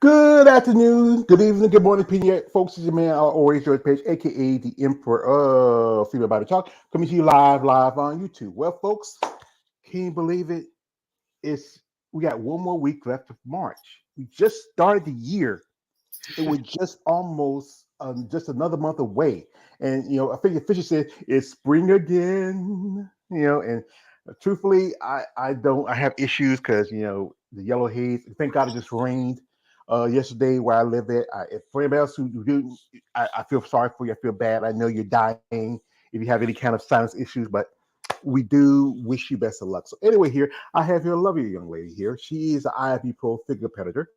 Good afternoon, good evening, good morning, PDA folks. This is your man, always George Page, aka the Emperor of Female Body Talk, coming to you live on YouTube. Well, folks, can you believe it? It's we got one more week left of March. We just started the year. It was just almost just another month away, and I think Fisher said it's spring again. And truthfully, I have issues because the yellow haze. Thank God it just rained yesterday where I live at. For anybody else who do, I feel sorry for you. I feel bad. I know you're dying if you have any kind of sinus issues, but we do wish you best of luck. So anyway, here I have here a lovely young lady here. She is an IFBB Pro figure competitor.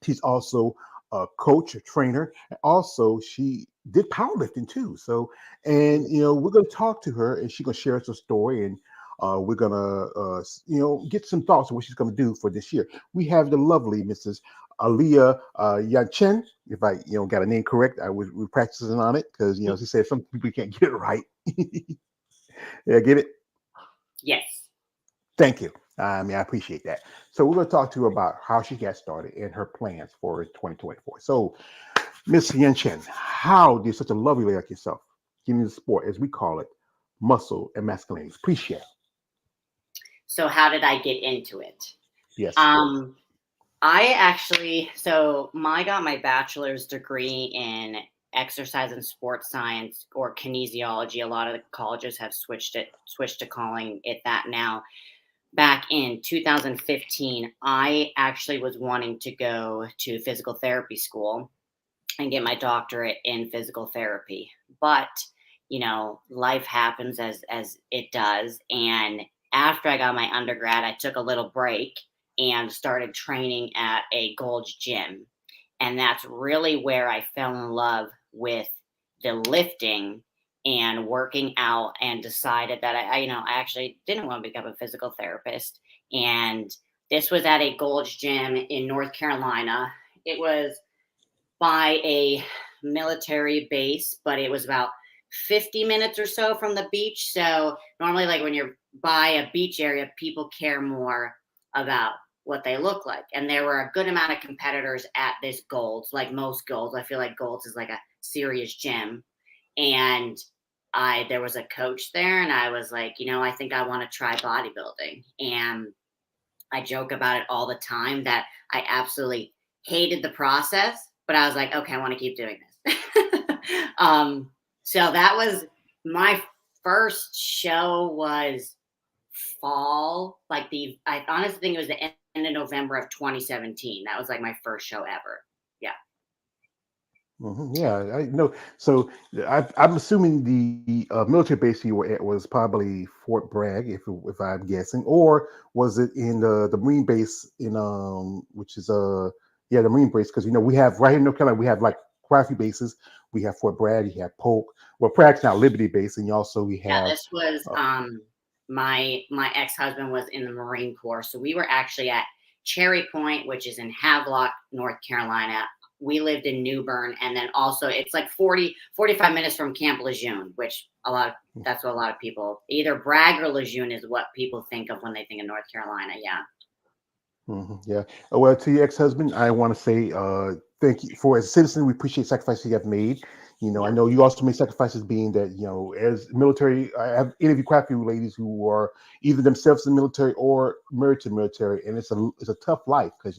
She's also a coach, a trainer, and also she did powerlifting too. So, and we're going to talk to her, and she's going to share us a story, and we're going to, get some thoughts on what she's going to do for this year. We have the lovely Mrs. Aleaha Yencha. If I, got a name correct, we're practicing on it because she said some people can't get it right. Yeah, get it. Yes. Thank you. I appreciate that. So we're going to talk to her about how she got started and her plans for 2024. So, Miss Yen Chen, how did such a lovely lady like yourself get into the sport, as we call it, muscle and masculinity? Please share. So how did I get into it? Yes. Um, I got my bachelor's degree in exercise and sports science or kinesiology. A lot of the colleges have switched to calling it that now. Back in 2015, I actually was wanting to go to physical therapy school and get my doctorate in physical therapy. But, life happens as it does. And after I got my undergrad, I took a little break and started training at a Gold's Gym. And that's really where I fell in love with the lifting and working out and decided that I actually didn't want to become a physical therapist. And this was at a Gold's Gym in North Carolina. It was by a military base, but it was about 50 minutes or so from the beach. So normally, like when you're by a beach area, people care more about what they look like. And there were a good amount of competitors at this Gold's, like most Gold's. I feel like Gold's is like a serious gym. And there was a coach there, and I was like, I think I want to try bodybuilding. And I joke about it all the time that I absolutely hated the process, but I was like, okay, I want to keep doing this. So that was my first show was fall, I honestly think it was the end of November of 2017. That was like my first show ever. Yeah. Yeah, I know. So I'm assuming the military base you were at was probably Fort Bragg, if I'm guessing, or was it in the Marine base in which is the Marine base, because we have right here in North Carolina we have like quite a few bases. We have Fort Bragg, you have Polk. Well, Pratt's now Liberty base, and also we Yeah, have this was uh, my ex-husband was in the Marine Corps. So we were actually at Cherry Point, which is in Havelock, North Carolina. We lived in New Bern, and then also it's like 45 minutes from Camp Lejeune, which that's what a lot of people, either Bragg or Lejeune is what people think of when they think of North Carolina. Yeah. Yeah. Well, to your ex-husband, I want to say thank you for as a citizen. We appreciate sacrifices you have made. I Yeah. know you also made sacrifices, being that as military. I have interviewed quite a few ladies who are either themselves in the military or married to the military, and it's a tough life because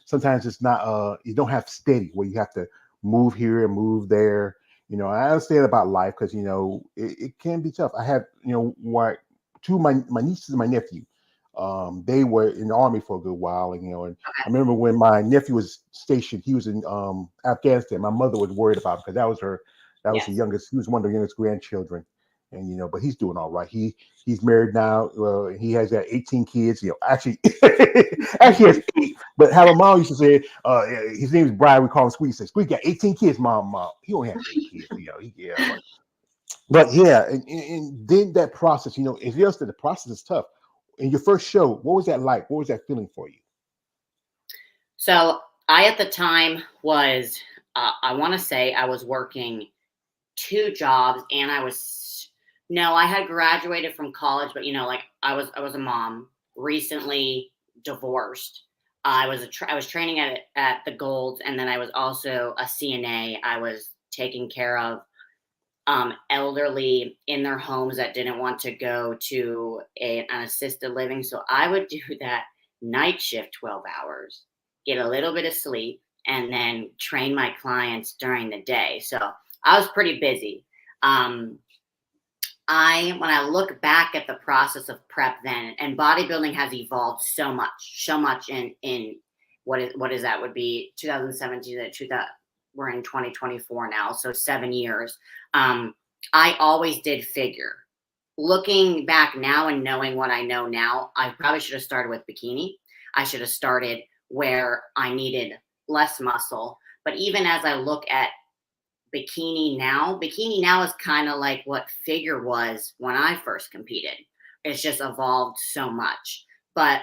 sometimes it's not you don't have steady where you have to move here and move there. I understand about life because it can be tough. I had what two of my nieces and my nephew, they were in the army for a good while, and I remember when my nephew was stationed, he was in Afghanistan. My mother was worried about him because that was the Yes. youngest. He was one of the youngest grandchildren, and but he's doing all right. He's married now. He has 18 kids. Actually, actually has eight. But how my mom used to say, his name is Brian. We call him Squeak. He said, "Squeak got 18 kids, mom. He only has eight kids. Yeah, but yeah, and then that process, it's just that the process is tough. In your first show, what was that like? What was that feeling for you? So I at the time was I want to say I was working two jobs, and I had graduated from college, but like I was a mom, recently divorced. I was training at the Golds, and then I was also a CNA. I was taking care of elderly in their homes that didn't want to go to an assisted living. So I would do that night shift 12 hours, get a little bit of sleep, and then train my clients during the day. So I was pretty busy. When I look back at the process of prep then, and bodybuilding has evolved so much in what is that would be 2017 to 2000. We're in 2024 now, so 7 years. I always did figure. Looking back now and knowing what I know now, I probably should have started with bikini. I should have started where I needed less muscle. But even as I look at bikini now is kind of like what figure was when I first competed. It's just evolved so much. But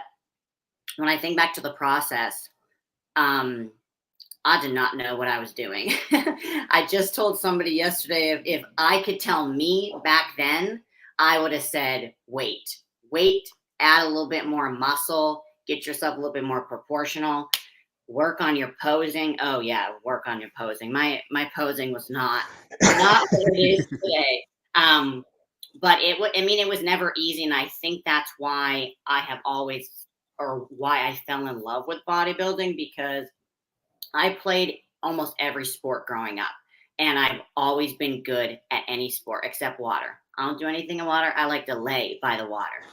when I think back to the process, I did not know what I was doing. I just told somebody yesterday if I could tell me back then, I would have said, wait, add a little bit more muscle, get yourself a little bit more proportional, work on your posing. Oh yeah, work on your posing. My posing was not what it is today. But it was never easy. And I think that's why why I fell in love with bodybuilding, because I played almost every sport growing up, and I've always been good at any sport except water. I don't do anything in water. I like to lay by the water.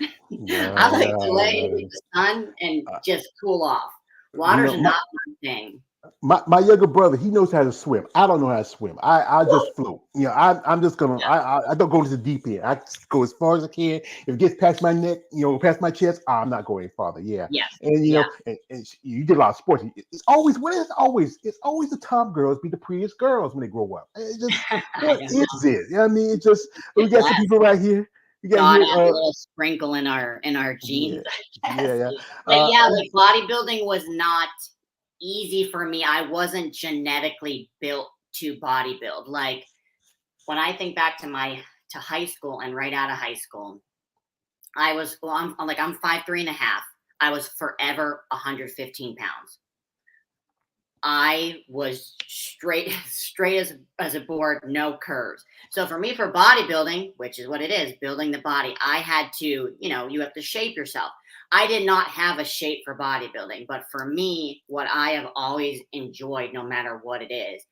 I like to lay in the sun and just cool off. Water's not my thing. My younger brother, he knows how to swim. I don't know how to swim. I just float. I'm just gonna. I don't go into the deep end. I just go as far as I can. If it gets past my neck, past my chest, I'm not going any farther. Yeah. Yes. And and you did a lot of sports. It's always the top girls be the prettiest girls when they grow up. It's just what is it? You know what I mean? It's just we got some people right here. We got God had a little sprinkle in our genes. Yeah. But like bodybuilding was not easy for me. I wasn't genetically built to bodybuild. Like when I think back to high school and right out of high school, I'm 5'3.5". I was forever 115 pounds. I was straight as a board, no curves. So for me, for bodybuilding, which is what it is, building the body, I had to, you have to shape yourself. I did not have a shape for bodybuilding, but for me, what I have always enjoyed, no matter what it is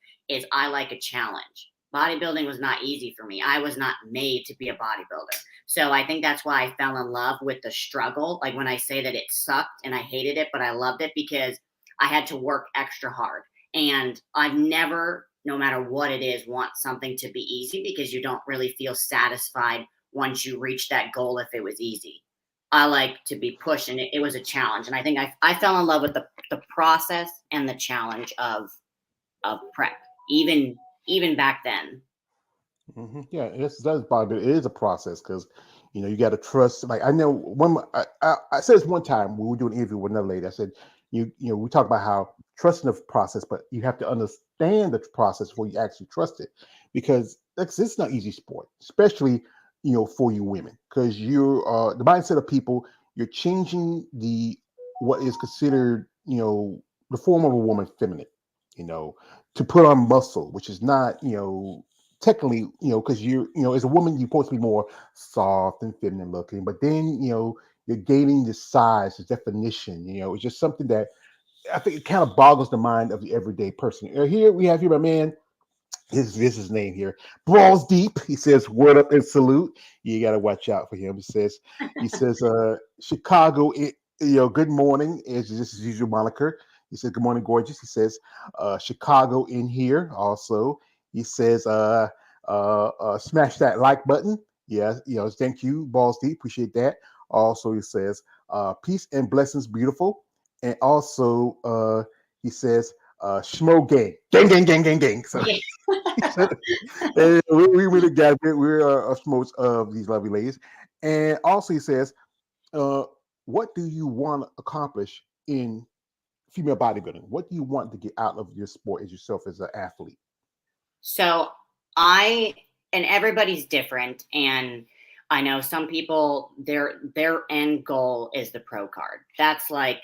I like a challenge. Bodybuilding was not easy for me. I was not made to be a bodybuilder. So I think that's why I fell in love with the struggle. Like when I say that it sucked and I hated it, but I loved it because I had to work extra hard. And I've never, no matter what it is, want something to be easy, because you don't really feel satisfied once you reach that goal if it was easy. I like to be pushed, and it was a challenge. And I think I fell in love with the process and the challenge of prep, even back then. Mm-hmm. Yeah, that's bodybuilding. It is a process because you got to trust. Like I know I said this one time when we were doing an interview with another lady. I said we talk about how trusting the process, but you have to understand the process before you actually trust it, because it's not easy sport, especially for you women, because you're the mindset of people. You're changing what is considered the form of a woman feminine, to put on muscle, which is not technically because as a woman you're supposed to be more soft and feminine looking, but then you're gaining the size, the definition. It's just something that I think it kind of boggles the mind of the everyday person. Here we have my man. This is his name here. Balls deep. He says, "Word up and salute." You got to watch out for him. He says, Chicago. Good morning. This is his usual moniker. He says, "Good morning, gorgeous." He says, "Chicago in here." Also, he says, "Smash that like button." Yeah, thank you, Balls deep. Appreciate that. Also, he says, "Peace and blessings, beautiful." And also, he says, "Schmo gang, gang, gang, gang, gang, gang." So we really got it. We're smokes of these lovely ladies. And also he says, what do you want to accomplish in female bodybuilding? What do you want to get out of your sport as yourself as an athlete? So and everybody's different. And I know some people, their end goal is the pro card. That's like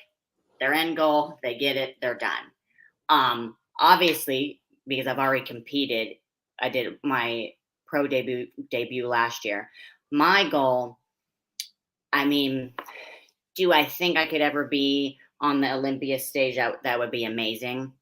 their end goal, they get it, they're done. Obviously, because I've already competed, I did my pro debut last year. My goal, I mean, do I think I could ever be on the Olympia stage? That would be amazing.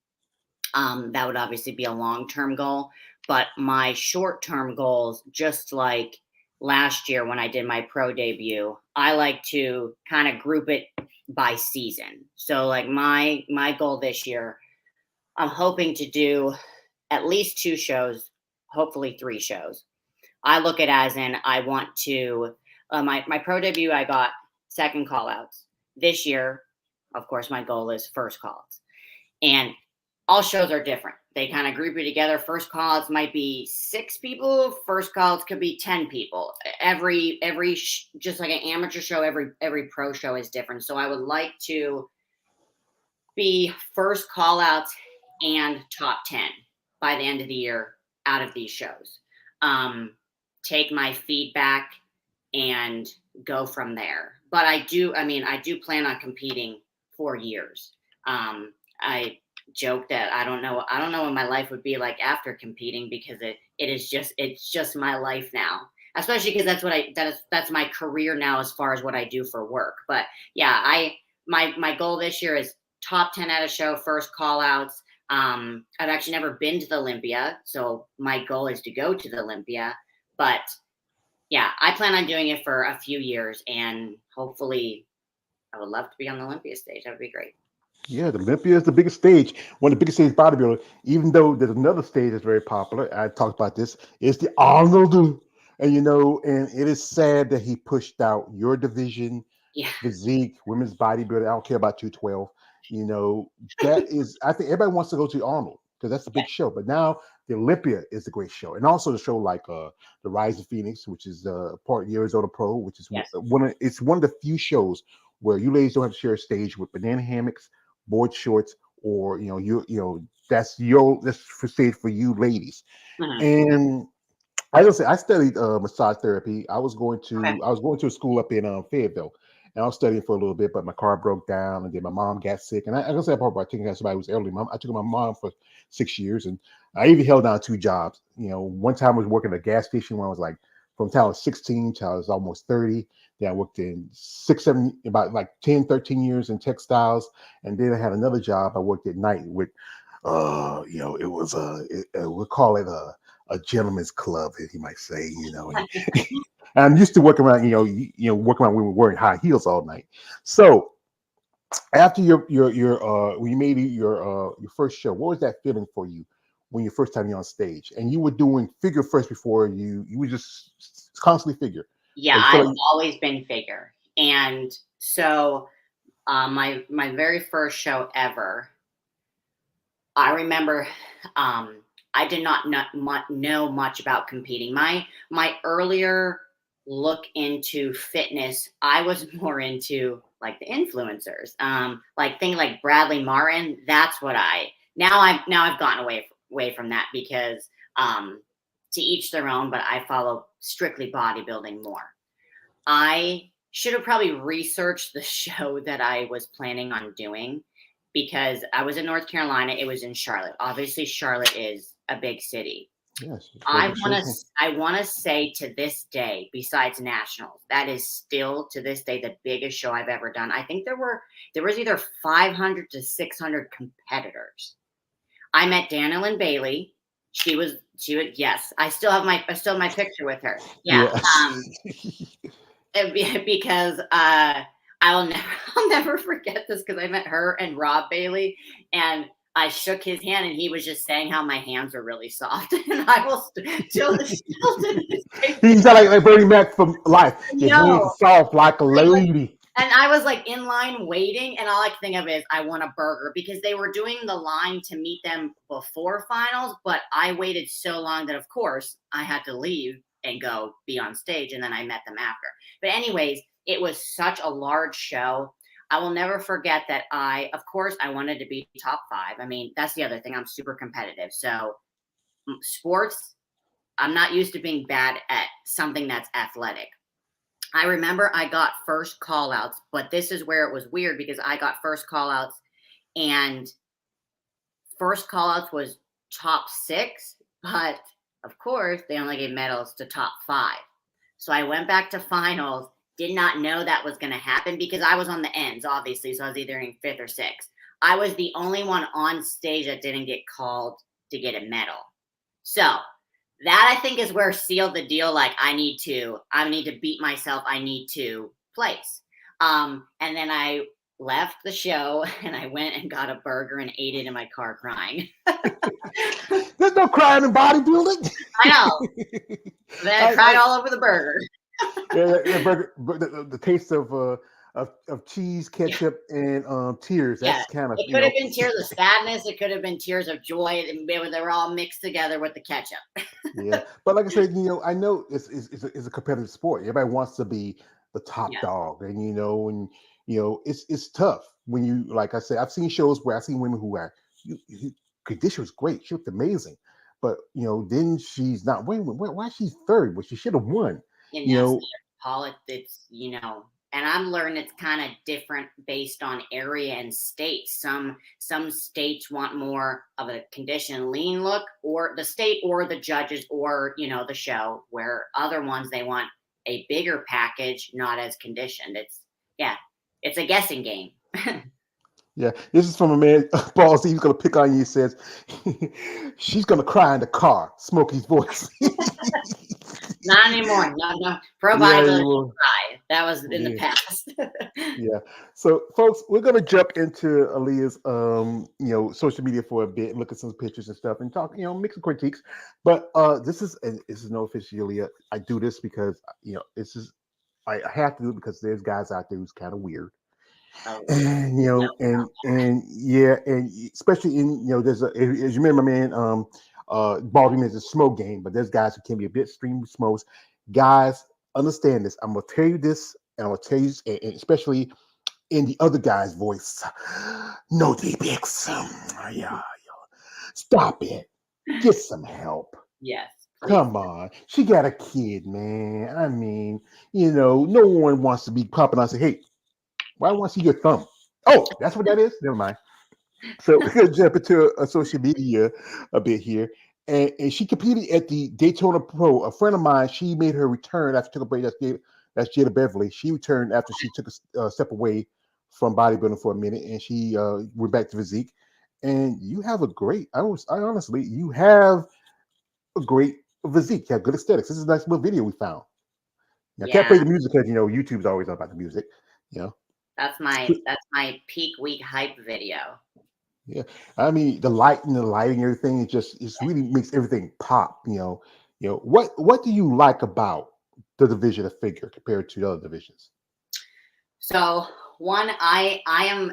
That would obviously be a long-term goal, but my short-term goals, just like last year when I did my pro debut, I like to kind of group it by season. So like my goal this year, I'm hoping to do at least 2 shows, hopefully 3 shows. I look at as in I want to my pro debut I got second call outs. This year, of course, my goal is first calls. And all shows are different. They kind of group you together. First calls might be 6 people. First calls could be 10 people. Just like an amateur show, every pro show is different. So I would like to be first call outs and top 10 by the end of the year out of these shows. Take my feedback and go from there. But I do plan on competing for years. I joke that I don't know what my life would be like after competing, because it's just my life now. Especially because that's my career now as far as what I do for work. But yeah, my goal this year is top 10 at a show, first call outs. I've actually never been to the Olympia, so my goal is to go to the Olympia. But yeah, I plan on doing it for a few years, and hopefully I would love to be on the Olympia stage. That would be great. Yeah, the Olympia is the biggest stage, one of the biggest stages bodybuilder. Even though there's another stage that's very popular, I talked about this, is the Arnold. And and it is sad that he pushed out your division, Yeah. physique, women's bodybuilder. I don't care about 212. That is, I think everybody wants to go to Arnold because that's a big show. But now the Olympia is the great show. And also the show like the Rise of Phoenix, which is part of the Arizona Pro, which is Yes. one of the few shows where you ladies don't have to share a stage with banana hammocks, board shorts, or that's for stage for you ladies. Mhm. And I just say I studied massage therapy. Okay. I was going to a school up in Fayetteville, and I was studying for a little bit, but my car broke down, and then my mom got sick. And I said about taking care of somebody who's elderly. I took my mom for 6 years, and I even held down 2 jobs. One time I was working at a gas station when I was like from time I was 16 till I was almost 30. Then I worked in 6, 7, about like 10, 13 years in textiles, and then I had another job. I worked at night with, it was we'll call it a gentleman's club, as you might say, And I'm used to working around, working around women wearing high heels all night. So after your when you made your first show, what was that feeling for you when your first time you're on stage and you were doing figure first before you were just constantly figure? Yeah, You feel I've like, always been figure. And so my very first show ever, I remember I did not know much about competing. My earlier look into fitness, I was more into like the influencers, like things like Bradley Martin. That's what I've gotten away from that because to each their own. But I follow strictly bodybuilding more. I should have probably researched the show that I was planning on doing because I was in North Carolina. It was in Charlotte. Obviously, Charlotte is a big city. yes, I want to say to this day, besides nationals, that is still to this day the biggest show I've ever done. I think there was either 500 to 600 competitors. I met Danilyn Bailey. She was yes. I still have my picture with her. Yeah. yes. Because I'll never forget this because I met her and Rob Bailey, and I shook his hand, and he was just saying how my hands are really soft, and I will still to this day. He's like Bernie Mac from Life. Your hands No, are soft like a lady. and I was like in line waiting, and all I could think of is I want a burger because they were doing the line to meet them before finals, but I waited so long that of course I had to leave and go be on stage, and then I met them after. But anyways, it was such a large show. I will never forget that of course, I wanted to be top 5. I mean, that's the other thing. I'm super competitive. So sports, I'm not used to being bad at something that's athletic. I remember I got first call outs, but this is where it was weird because I got first call outs, and first call outs was top 6, but of course they only gave medals to top 5. So I went back to finals, did not know that was going to happen because I was on the ends, obviously. So I was either in 5th or 6th. I was the only one on stage that didn't get called to get a medal. So that I think is where sealed the deal. Like I need to beat myself. I need to place. And then I left the show and I went and got a burger and ate it in my car crying. There's no crying in bodybuilding. I know. Then I cried all over the burger. Yeah, burger, the taste of cheese, ketchup, and tears. That's kind of, it could have been tears of sadness. It could have been tears of joy. They were all mixed together with the ketchup. Yeah, but like I said, I know it's a competitive sport. Everybody wants to be the top dog, and it's tough when you, like I said, I've seen shows where I've seen women who are condition was great, she looked amazing, but then she's not winning. Why she's third? Well, she should have won. And politics, and I'm learning it's kind of different based on area and state. Some states want more of a conditioned lean look, or the state or the judges or the show, where other ones they want a bigger package, not as conditioned. It's a guessing game. Yeah, this is from a man, Paul Z. He's going to pick on you. He says, she's going to cry in the car, Smokey's voice. Not anymore. No. Pro bodybuilders cry. That was in the past. Yeah. So, folks, we're going to jump into Aleaha's, social media for a bit and look at some pictures and stuff and talk, make some critiques. But this is no official Aleaha. I do this because, I have to do it because there's guys out there who's kind of weird. And and especially in there's as you remember, man, ballroom is a smoke game, but there's guys who can be a bit extreme smokes. Guys, understand this. I'm gonna tell you this, and I'm gonna tell you, and especially in the other guy's voice. No DPX. Stop it. Get some help. Yes. Come on. She got a kid, man. I mean, no one wants to be popping out and say, hey, why do I want to see your thumb? Oh, that's what that is? Never mind. So we're going to jump into social media a bit here. And she competed at the Daytona Pro. A friend of mine, she made her return after she took a break. That's Jada Beverly. She returned after she took a step away from bodybuilding for a minute, and she went back to physique. And you have a great, honestly, you have a great physique. You have good aesthetics. This is a nice little video we found. Now, I can't play the music because, YouTube's always about the music, That's my peak week hype video. Yeah, I mean the lighting, everything. It really makes everything pop. What do you like about the division of figure compared to the other divisions? So one, I am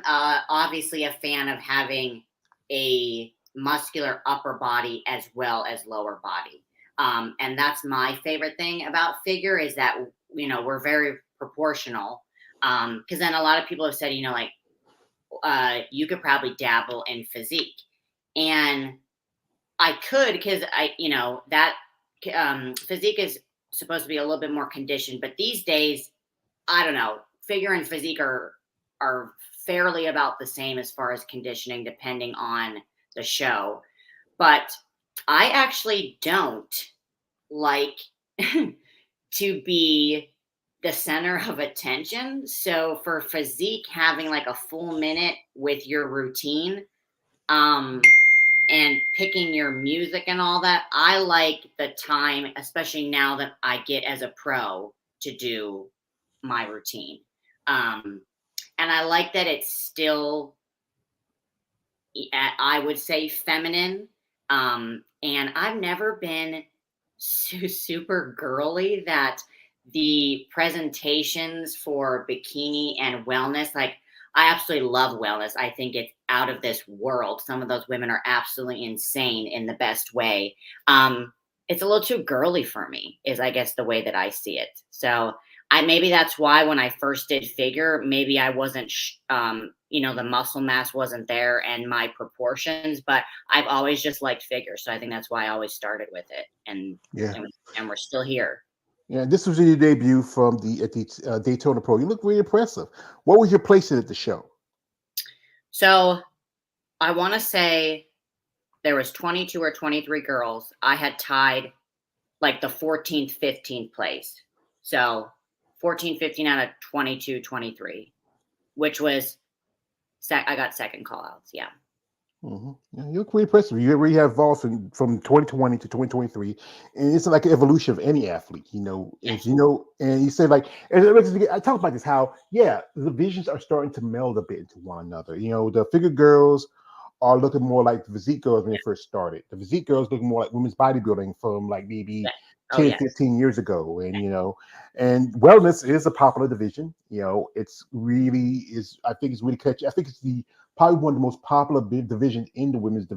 obviously a fan of having a muscular upper body as well as lower body, and that's my favorite thing about figure is that we're very proportional. Because then a lot of people have said, you could probably dabble in physique, and I could because that physique is supposed to be a little bit more conditioned, but these days, I don't know, figure and physique are fairly about the same as far as conditioning, depending on the show. But I actually don't like to be the center of attention. So for physique, having like a full minute with your routine, and picking your music and all that, I like the time, especially now that I get as a pro to do my routine. And I like that it's still, I would say, feminine. And I've never been super girly that the presentations for bikini and wellness, like I absolutely love wellness. I think it's out of this world. Some of those women are absolutely insane in the best way. It's a little too girly for me, is I guess the way that I see it. So maybe that's why when I first did figure, maybe I wasn't, the muscle mass wasn't there and my proportions, but I've always just liked figure. So I think that's why I always started with it. And we're still here. Yeah, this was your debut from the at the Daytona Pro. You look really impressive. What was your placing at the show? So I want to say there was 22 or 23 girls. I had tied like the 14th, 15th place. So 14, 15 out of 22, 23, which was I got second call outs. Yeah. Yeah, you look really impressive. You really have evolved from 2020 to 2023, and it's like an evolution of any athlete. As Yes. you know, and you say like, and I talk about this how the visions are starting to meld a bit into one another. The figure girls are looking more like the physique girls when they first started. The physique girls looking more like women's bodybuilding from like maybe Yes. Oh, 10, yes. 15 years ago. And wellness is a popular division. It's really is, I think it's really catchy. I think it's the probably one of the most popular divisions in the women's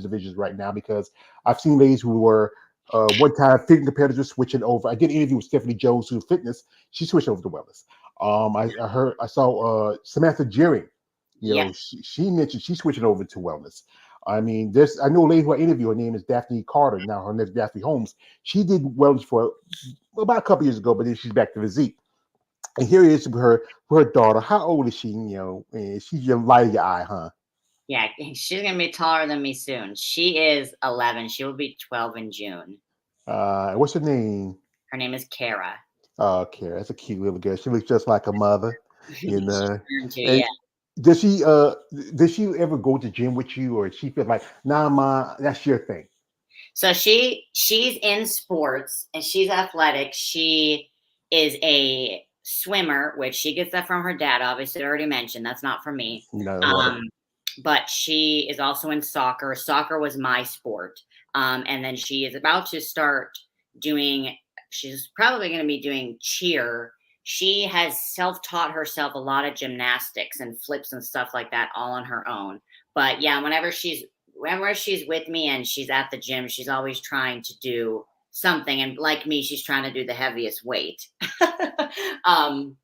divisions right now, because I've seen ladies who were one time fitting competitors switching over. I did an interview with Stephanie Jones, who's fitness. She switched over to wellness. I saw Samantha Jeering. Yes. She mentioned she's switching over to wellness. I mean, I know a lady who I interviewed. Her name is Daphne Carter. Now her name is Daphne Holmes. She did wellness for about a couple years ago, but then she's back to physique. And here it is with her daughter. How old is she? And she's your light of your eye, huh? Yeah. She's going to be taller than me soon. She is 11. She will be 12 in June. What's her name? Her name is Kara. Oh, Kara. That's a cute little girl. She looks just like a mother, you She's know. turned to, And yeah. does she ever go to gym with you, or she feel like, nah, ma, that's your thing? So she's in sports and she's athletic. She is a swimmer, which she gets that from her dad. Obviously, I already mentioned that's not from me. No, I love it. Um, but she is also in soccer. Soccer was my sport, and then she is about to start doing. She's probably going to be doing cheer. She has self-taught herself a lot of gymnastics and flips and stuff like that all on her own. But yeah, whenever she's with me and she's at the gym, she's always trying to do something. And like me, she's trying to do the heaviest weight, um,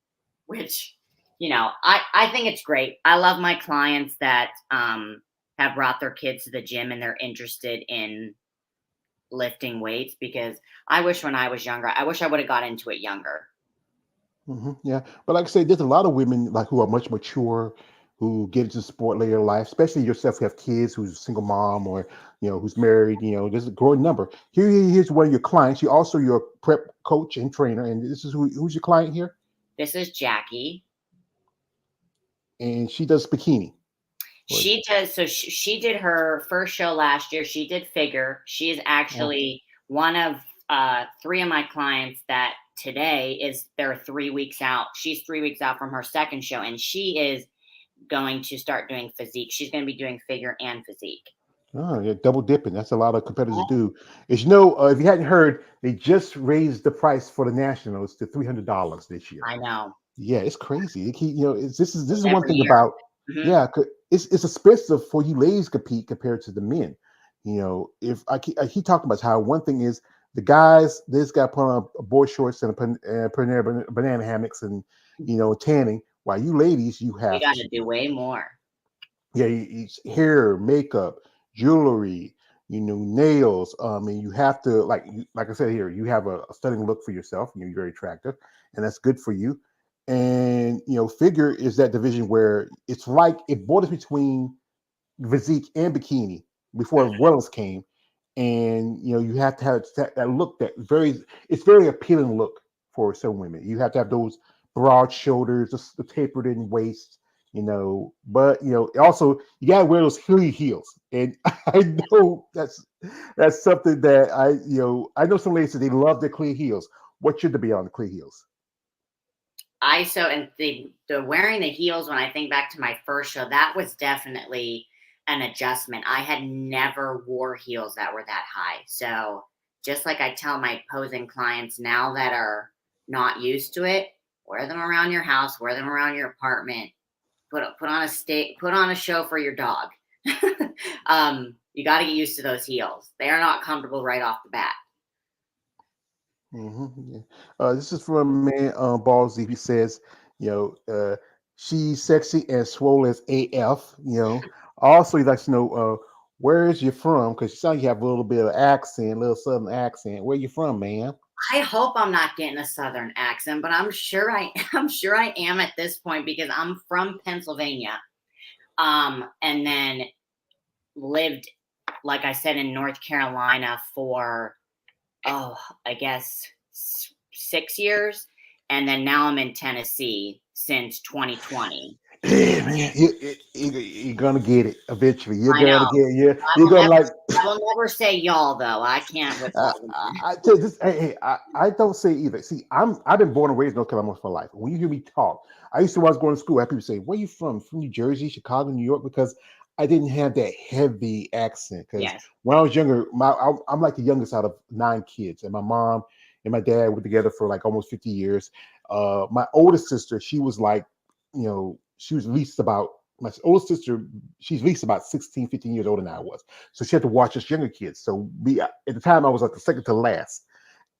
which, I think it's great. I love my clients that have brought their kids to the gym and they're interested in lifting weights, because I wish when I was younger, I wish I would have got into it younger. Yeah, but like I said, there's a lot of women like who are much mature, who get into sport later in life, especially yourself who have kids, who's a single mom, or who's married. There's a growing number. Here's one of your clients. You also your prep coach and trainer, and this is who's your client here, This is Jackie. and she does bikini. She does. So she did her first show last year. She did figure. She is Oh, actually one of three of my clients that today is they're 3 weeks out. She's 3 weeks out from her second show, and she is going to start doing physique. She's going to be doing figure and physique. oh, yeah, double dipping. That's a lot of competitors do. If you hadn't heard, they just raised the price for the nationals to $300 this year. I know. Yeah, it's crazy. It keep, this is one Every thing year. about, Hmm. yeah, it's expensive for you ladies to compete compared to the men. If I keep talking about how one thing is the guys, this guy put on a board shorts and banana hammocks and tanning, while you ladies you We have got to, to do way more. yeah, it's hair, makeup, jewelry, nails. And you have to like I said here, you have a stunning look for yourself. You're very attractive, and that's good for you. And figure is that division where it's like it borders between physique and bikini before wellness came, and you have to have that look it's very appealing look for some women. You have to have those broad shoulders, the tapered in waist, but also you gotta wear those hilly heels. And I know that's something that I know some ladies that they love their clear heels. What should they be on the clear heels? And the wearing the heels, when I think back to my first show, that was definitely an adjustment. I had never wore heels that were that high. So just like I tell my posing clients now that are not used to it, wear them around your house, wear them around your apartment, put on a show for your dog. You got to get used to those heels. They are not comfortable right off the bat. Yeah. This is from man Balls. He says, you she's sexy and swole as AF. Also he likes to know where is you from, because you sound you have a little bit of accent, a little southern accent. Where you from, man? I hope I'm not getting a Southern accent, but I'm sure I'm sure I am at this point because I'm from Pennsylvania. And then lived, like I said, in North Carolina for, I guess 6 years. And then now I'm in Tennessee since 2020. Yeah, man, you're gonna get it eventually. You're I know. gonna get I you're will gonna never, like. I will never say y'all though. I can't with Southern. I don't say either. See, I've been born and raised in North Carolina most of my life. When you hear me talk, I used to when I was going to school, I had people say, "Where you from? From New Jersey, Chicago, New York?" Because I didn't have that heavy accent. Because Yes. when I was younger, I'm like the youngest out of 9 kids, and my mom and my dad were together for like almost 50 years. My oldest sister, she was like, she was at least about my oldest sister, she's at least about 16, 15 years older than I was. So she had to watch us younger kids. So at the time I was like the second to last.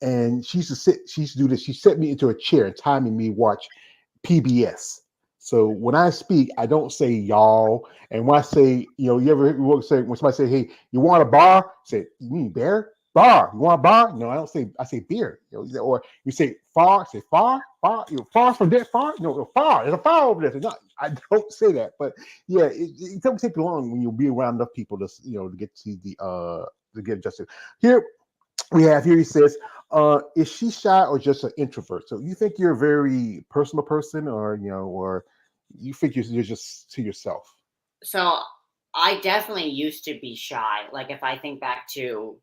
And she used to do this. She set me into a chair and timing me watch PBS. So when I speak, I don't say y'all. And when I say, you ever say when somebody say, "Hey, you want a bar?" Say, "You mean bear? Bar? You want a bar?" No, I don't say. I say beer. Or you say far. Say far, far. Far from that far. No, far. There's a far over there. So, no, I don't say that. But yeah, it doesn't take long when you be around enough people to to get to the to get adjusted. Here we have here he says, is she shy or just an introvert? So you think you're a very personal person, or or you think you're just to yourself? So I definitely used to be shy. Like if I think back to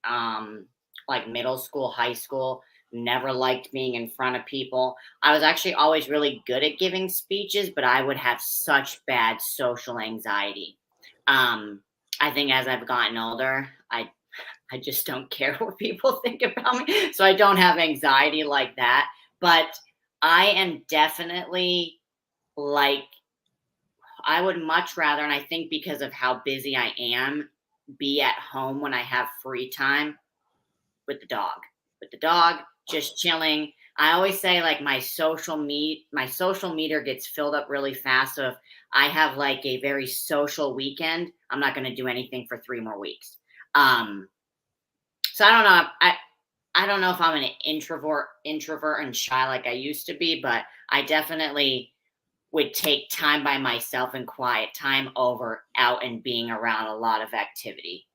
um like middle school, high school, never liked being in front of people. I was actually always really good at giving speeches, but I would have such bad social anxiety. Um I think as I've gotten older, I just don't care what people think about me. So I don't have anxiety like that, but I am definitely like I would much rather, and I think because of how busy I am, be at home when I have free time with the dog. With the dog, just chilling. I always say like my social meter gets filled up really fast. So if I have like a very social weekend, I'm not going to do anything for 3 more weeks. Um, so I don't know. I don't know if I'm an introvert and shy like I used to be, but I definitely would take time by myself and quiet time over out and being around a lot of activity.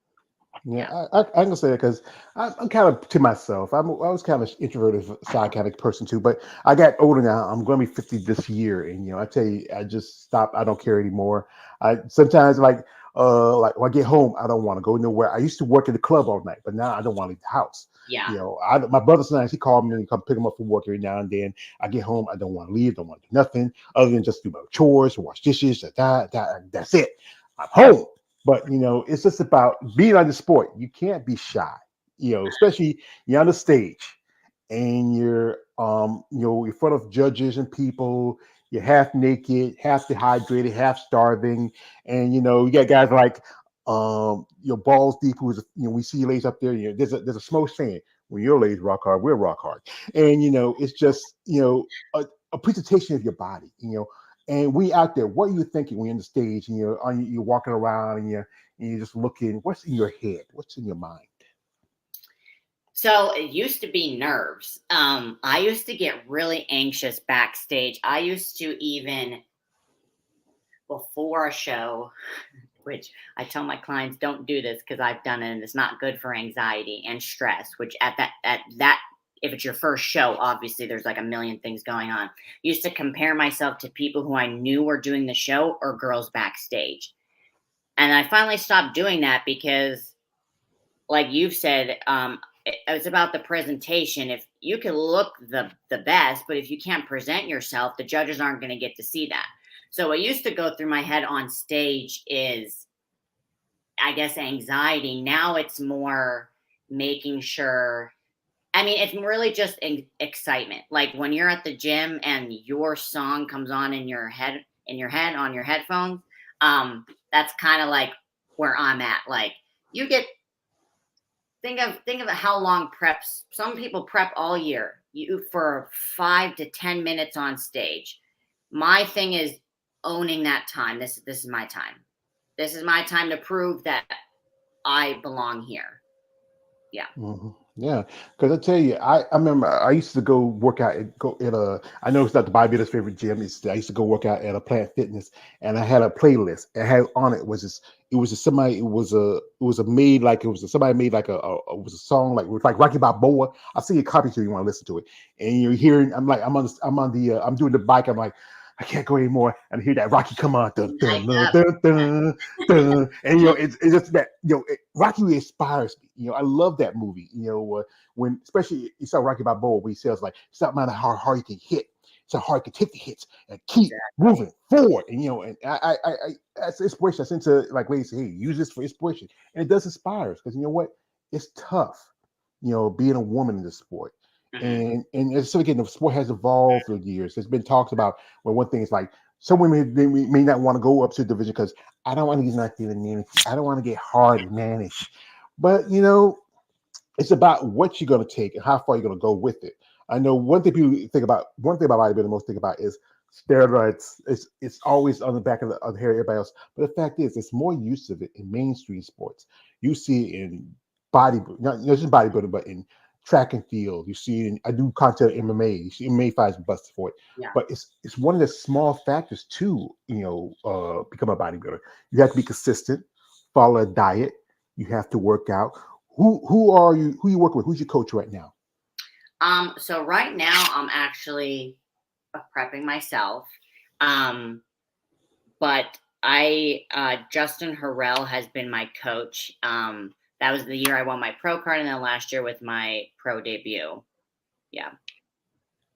Yeah, Yeah. I can say that because I'm kind of to myself. I was kind of introverted, shy kind of person too. But I got older now. I'm going to be 50 this year, and I tell you, I just stopped. I don't care anymore. I sometimes like when I get home, I don't want to go nowhere. I used to work at the club all night, but now I don't want to leave the house. Yeah. My brother sometimes he called me and come pick him up from work every now and then. I get home, I don't want to leave, don't want to do nothing other than just do my chores, wash dishes, that's it. I'm home. But it's just about being on the sport. You can't be shy, especially you're on the stage and you're in front of judges and people. You're half naked, half dehydrated, half starving, and you got guys like balls deep who's we see ladies up there. There's a smoke saying when your ladies rock hard, we're rock hard, and it's just a presentation of your body, and we out there, what are you thinking when you're on the stage and you're walking around and you're just looking? What's in your head? What's in your mind? So it used to be nerves. I used to get really anxious backstage. I used to even before a show, which I tell my clients don't do this because I've done it and it's not good for anxiety and stress, which at that if it's your first show, obviously there's like a million things going on. Used to compare myself to people who I knew were doing the show or girls backstage. And I finally stopped doing that because like you've said, it's about the presentation. If you can look the best, but if you can't present yourself, the judges aren't going to get to see that. So what used to go through my head on stage is, I guess, anxiety. Now it's more making sure. I mean, it's really just excitement. Like when you're at the gym and your song comes on in your head on your headphones. That's kind of like where I'm at. Like you get think of how long preps. Some people prep all year. You for 5 to 10 minutes on stage. My thing is owning that time. This is my time. This is my time to prove that I belong here. Yeah. Mhm. Yeah, because I tell you, I remember I used to go work out go at a. I know it's not the bodybuilder's favorite gym. I used to go work out at a Planet Fitness, and I had a playlist. And had on it was this. It was a somebody. It was a made like it was a, somebody made like it was a song like it was like Rocky Balboa. I'll see a copy so you want to listen to it, and you're hearing. I'm like I'm doing the bike. I'm like. I can't go anymore, and I hear that Rocky come on, dun, dun, Nice dun, up. dun, dun, dun, and it's just that Rocky inspires me. I love that movie. When especially you saw Rocky Balboa, where he says like, "It's not matter how hard you can hit, it's how hard you can take the hits and keep Exactly. moving forward." And that's inspiration. I sent to like ladies, say, "Hey, use this for inspiration," and it does inspire us because you know what? It's tough. Being a woman in the sport. Hmm. And so again, the sport has evolved through the years. There's been talks about well, one thing is like some women they may not want to go up to the division because I don't want to get not feeling mannish. I don't want to get hard and mannish. But it's about what you're going to take and how far you're going to go with it. I know one thing about bodybuilding most think about is steroids. It's always on the back of the hair of everybody else. But the fact is, it's more use of it in mainstream sports. You see it in bodybuilding, not just bodybuilding, but in track and field. You see it in, I do content MMA. You see MMA fighters busted for it. Yeah. But it's one of the small factors to become a bodybuilder. You have to be consistent, follow a diet. You have to work out. Who are you? Who you working with? Who's your coach right now? So right now I'm actually prepping myself. Um, but I Justin Harrell has been my coach. That was the year I won my pro card, and then last year with my pro debut. Yeah,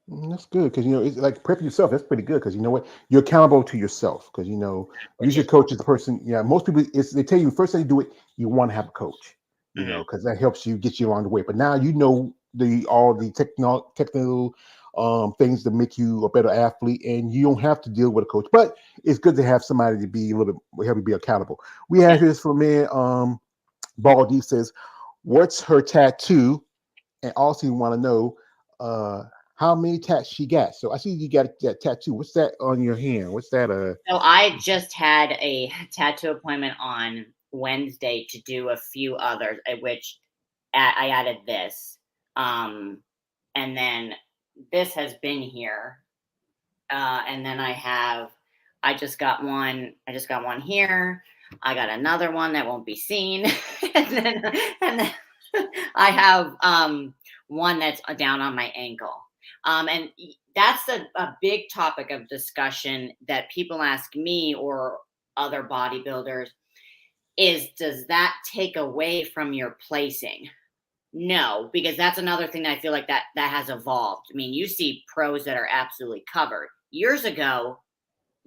That's good because it's like prepping yourself. That's pretty good because you know what you're accountable to yourself because which use your is coach as the person. Yeah, most people they tell you first thing you do it you want to have a coach. mhm. Because that helps you get you along the way. But now the all the technical things that make you a better athlete, and you don't have to deal with a coach. But it's good to have somebody to be a little bit help you be accountable. We Yeah. have this from me. Baldy says, "What's her tattoo?" And also, you want to know uh, how many tats she got. So I see you got that tattoo. What's that on your hand? What's that? So I just had a tattoo appointment on Wednesday to do a few others, which I added this, um, and then this has been here, and then I just got one. I just got one here. I got another one that won't be seen, and then I have one that's down on my ankle. And that's a big topic of discussion that people ask me or other bodybuilders is does that take away from your placing? No, because that's another thing that I feel like that has evolved. I mean, you see pros that are absolutely covered. Years ago,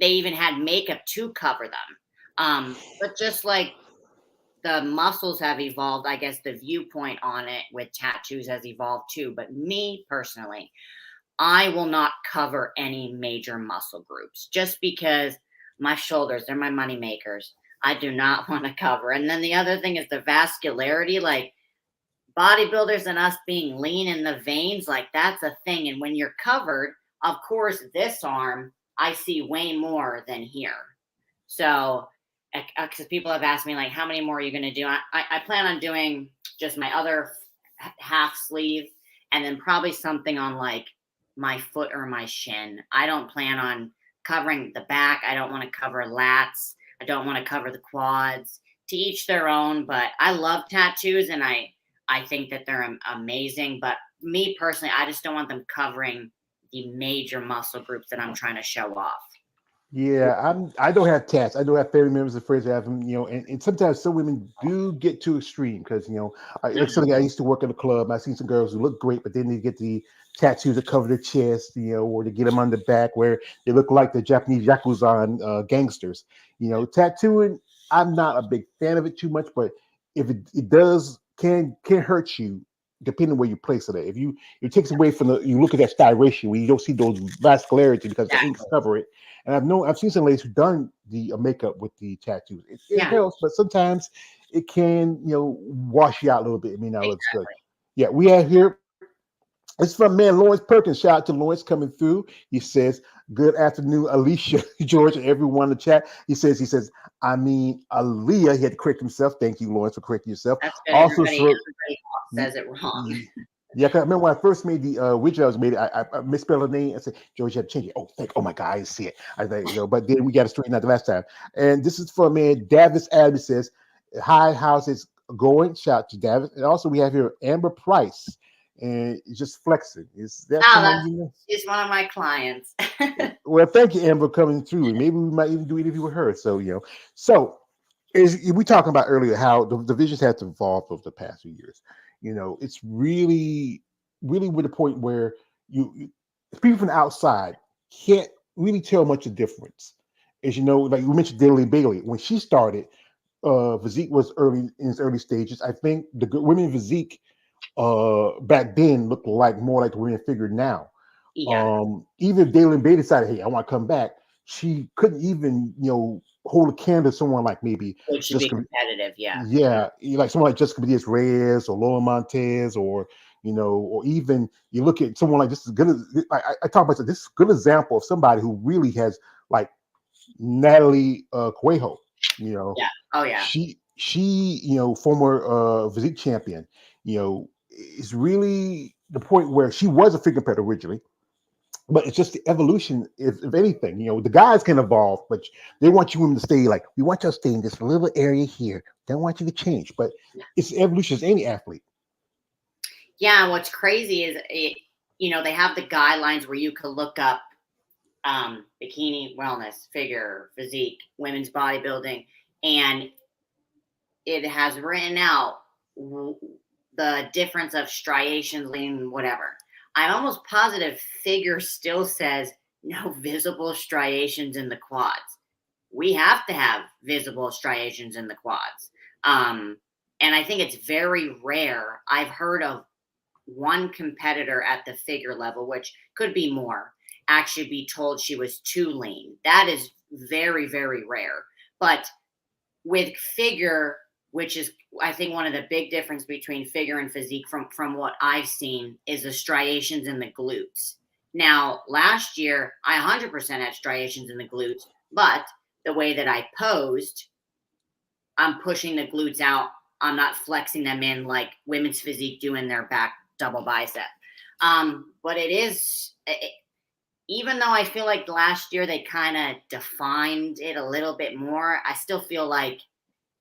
they even had makeup to cover them. But just like the muscles have evolved, I guess the viewpoint on it with tattoos has evolved too. But me personally, I will not cover any major muscle groups just because my shoulders, they're my money makers. I do not want to cover. And then the other thing is the vascularity, like bodybuilders and us being lean in the veins, like that's a thing. And when you're covered, of course, this arm, I see way more than here. So, because people have asked me, like, how many more are you going to do? I plan on doing just my other half sleeve and then probably something on like my foot or my shin. I don't plan on covering the back. I don't want to cover lats. I don't want to cover the quads. To each their own, but I love tattoos and I think that they're amazing. But me personally, I just don't want them covering the major muscle groups that I'm trying to show off. Yeah, I don't have tats. I don't have family members and friends that have them. And sometimes some women do get too extreme because like Mhm. something I used to work in a club. I seen some girls who look great, but then they get the tattoos that cover their chest, or they get them on the back where they look like the Japanese yakuza gangsters. Tattooing. I'm not a big fan of it too much, but if it does can hurt you depending where you place it at. If it takes away from you look at that styration where you don't see those vascularity because the inks Exactly. cover it. And I've seen some ladies who done the makeup with the tattoos. It Yeah, helps, but sometimes it can wash you out a little bit. It may not look good. exactly. Yeah, we have here. It's from man Lawrence Perkins. Shout out to Lawrence coming through. He says, Good afternoon, Alicia, George, and everyone in the chat. He says, I mean, Aaliyah. He had to correct himself. Thank you, Lawrence, for correcting yourself. That's good. Also, Everybody else says it wrong. yeah, 'cause I remember when I first made the widget, I was made it. I misspelled the name. I said, George, you had to change it. Oh my God, I didn't see it. I think, but then we got to straighten out the last time. And this is for man, Davis Adams says, hi, how's it going? Shout out to Davis. And also, we have here Amber Price, and it's just flexing. Is that Oh, someone you know? she's one of my clients. Well, thank you, Amber, coming through. And maybe we might even do an interview with her. So, is we talking about earlier how the divisions have evolved over the past few years. It's really, really with the point where people from the outside can't really tell much of difference. As you know, like you mentioned, Dilly Bailey when she started, physique was early in its early stages. I think the women physique back then looked like more like the women figure now. Yeah. Even if Dalen Bay decided, hey, I want to come back, she couldn't even, hold a candle to someone like maybe It should be Jessica, competitive. Yeah. yeah, like someone like Jessica Diaz Reyes or Lola Montez, or even you look at someone like this is good. I talk about this good example of somebody who really has like Natalie Cuejo. Yeah. Oh, yeah. She former physique champion. Is really the point where she was a figure competitor originally, but it's just the evolution. If anything, the guys can evolve, but they want you women to stay like we want you to stay in this little area here. They don't want you to change, but it's evolution as any athlete. Yeah. What's crazy is they have the guidelines where you could look up bikini wellness, figure, physique, women's bodybuilding, and it has written out the difference of striations, lean, whatever. I'm almost positive figure still says no visible striations in the quads. We have to have visible striations in the quads. And I think it's very rare. I've heard of one competitor at the figure level, which could be more, actually be told she was too lean. That is very, very rare. But with figure, which is I think one of the big difference between figure and physique from what I've seen is the striations in the glutes. Now, last year, I 100% had striations in the glutes, but the way that I posed, I'm pushing the glutes out. I'm not flexing them in like women's physique doing their back double bicep. But even though I feel like last year they kind of defined it a little bit more, I still feel like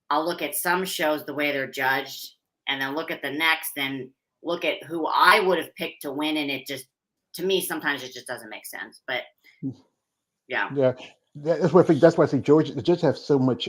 I'll look at some shows the way they're judged and then look at the next and look at who I would have picked to win. And it just, to me, sometimes it just doesn't make sense. But yeah. Yeah. That's why I think. That's why I say Georgia. They just have so much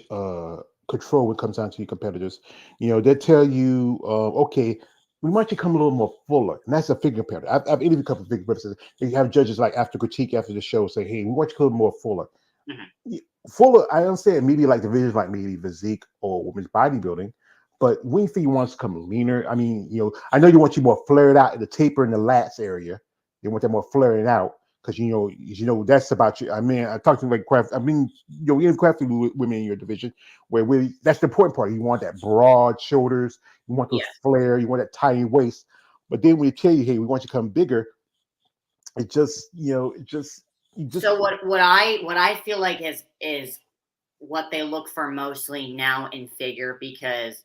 control when it comes down to your competitors. They tell you, okay, we want you to come a little more fuller, and that's a figure competitor. I've interviewed a couple of figure competitors. They have judges like after critique after the show say, hey, we want you to come a little more fuller. Mm-hmm. Fuller, I understand maybe like divisions like maybe physique or women's bodybuilding, but when you think you want to come leaner, I mean, I know you want you more flared out in the taper in the lats area. You want that more flaring out because that's about you. I mean, I talked to like craft. I mean, even crafty women in your division where that's the important part. You want that broad shoulders, you want those flare, you want that tiny waist. But then when you tell you, hey, we want you to come bigger, it just So what I feel like is what they look for mostly now in figure, because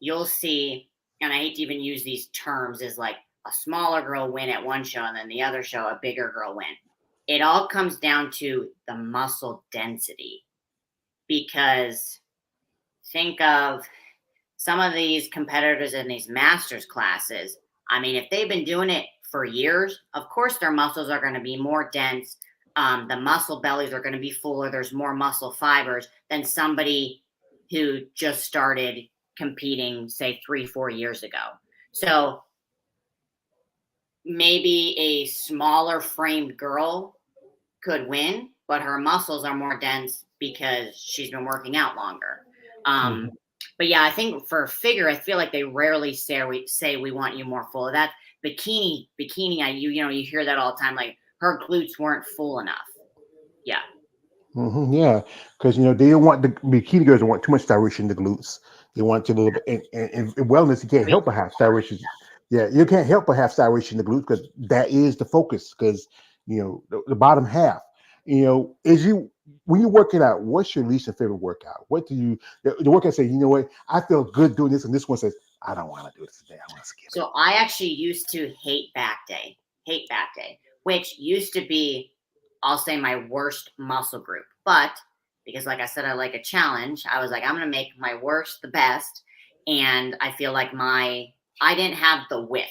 you'll see, and I hate to even use these terms, is like a smaller girl win at one show and then the other show a bigger girl win. It all comes down to the muscle density, because think of some of these competitors in these masters classes. I mean, if they've been doing it for years, of course their muscles are going to be more dense. The muscle bellies are going to be fuller. There's more muscle fibers than somebody who just started competing, say, 3-4 years ago. So maybe a smaller framed girl could win, but her muscles are more dense because she's been working out longer. But yeah, I think for figure, I feel like they rarely say we want you more full. That bikini, you hear that all the time. Like her glutes weren't full enough. Yeah. Yeah, because they don't want the bikini girls don't want too much styration in the glutes. They want you a little bit. And in wellness, you can't help but have styration. Yeah, you can't help but have styration in the glutes because that is the focus. Because the bottom half. When you're working out, what's your least favorite workout? What do you the workout say? You know what? I feel good doing this, and this one says I don't want to do this today. I want to skip it. So I actually used to hate back day, which used to be, I'll say, my worst muscle group. But because, like I said, I like a challenge, I was like, I'm going to make my worst the best. And I feel like I didn't have the width.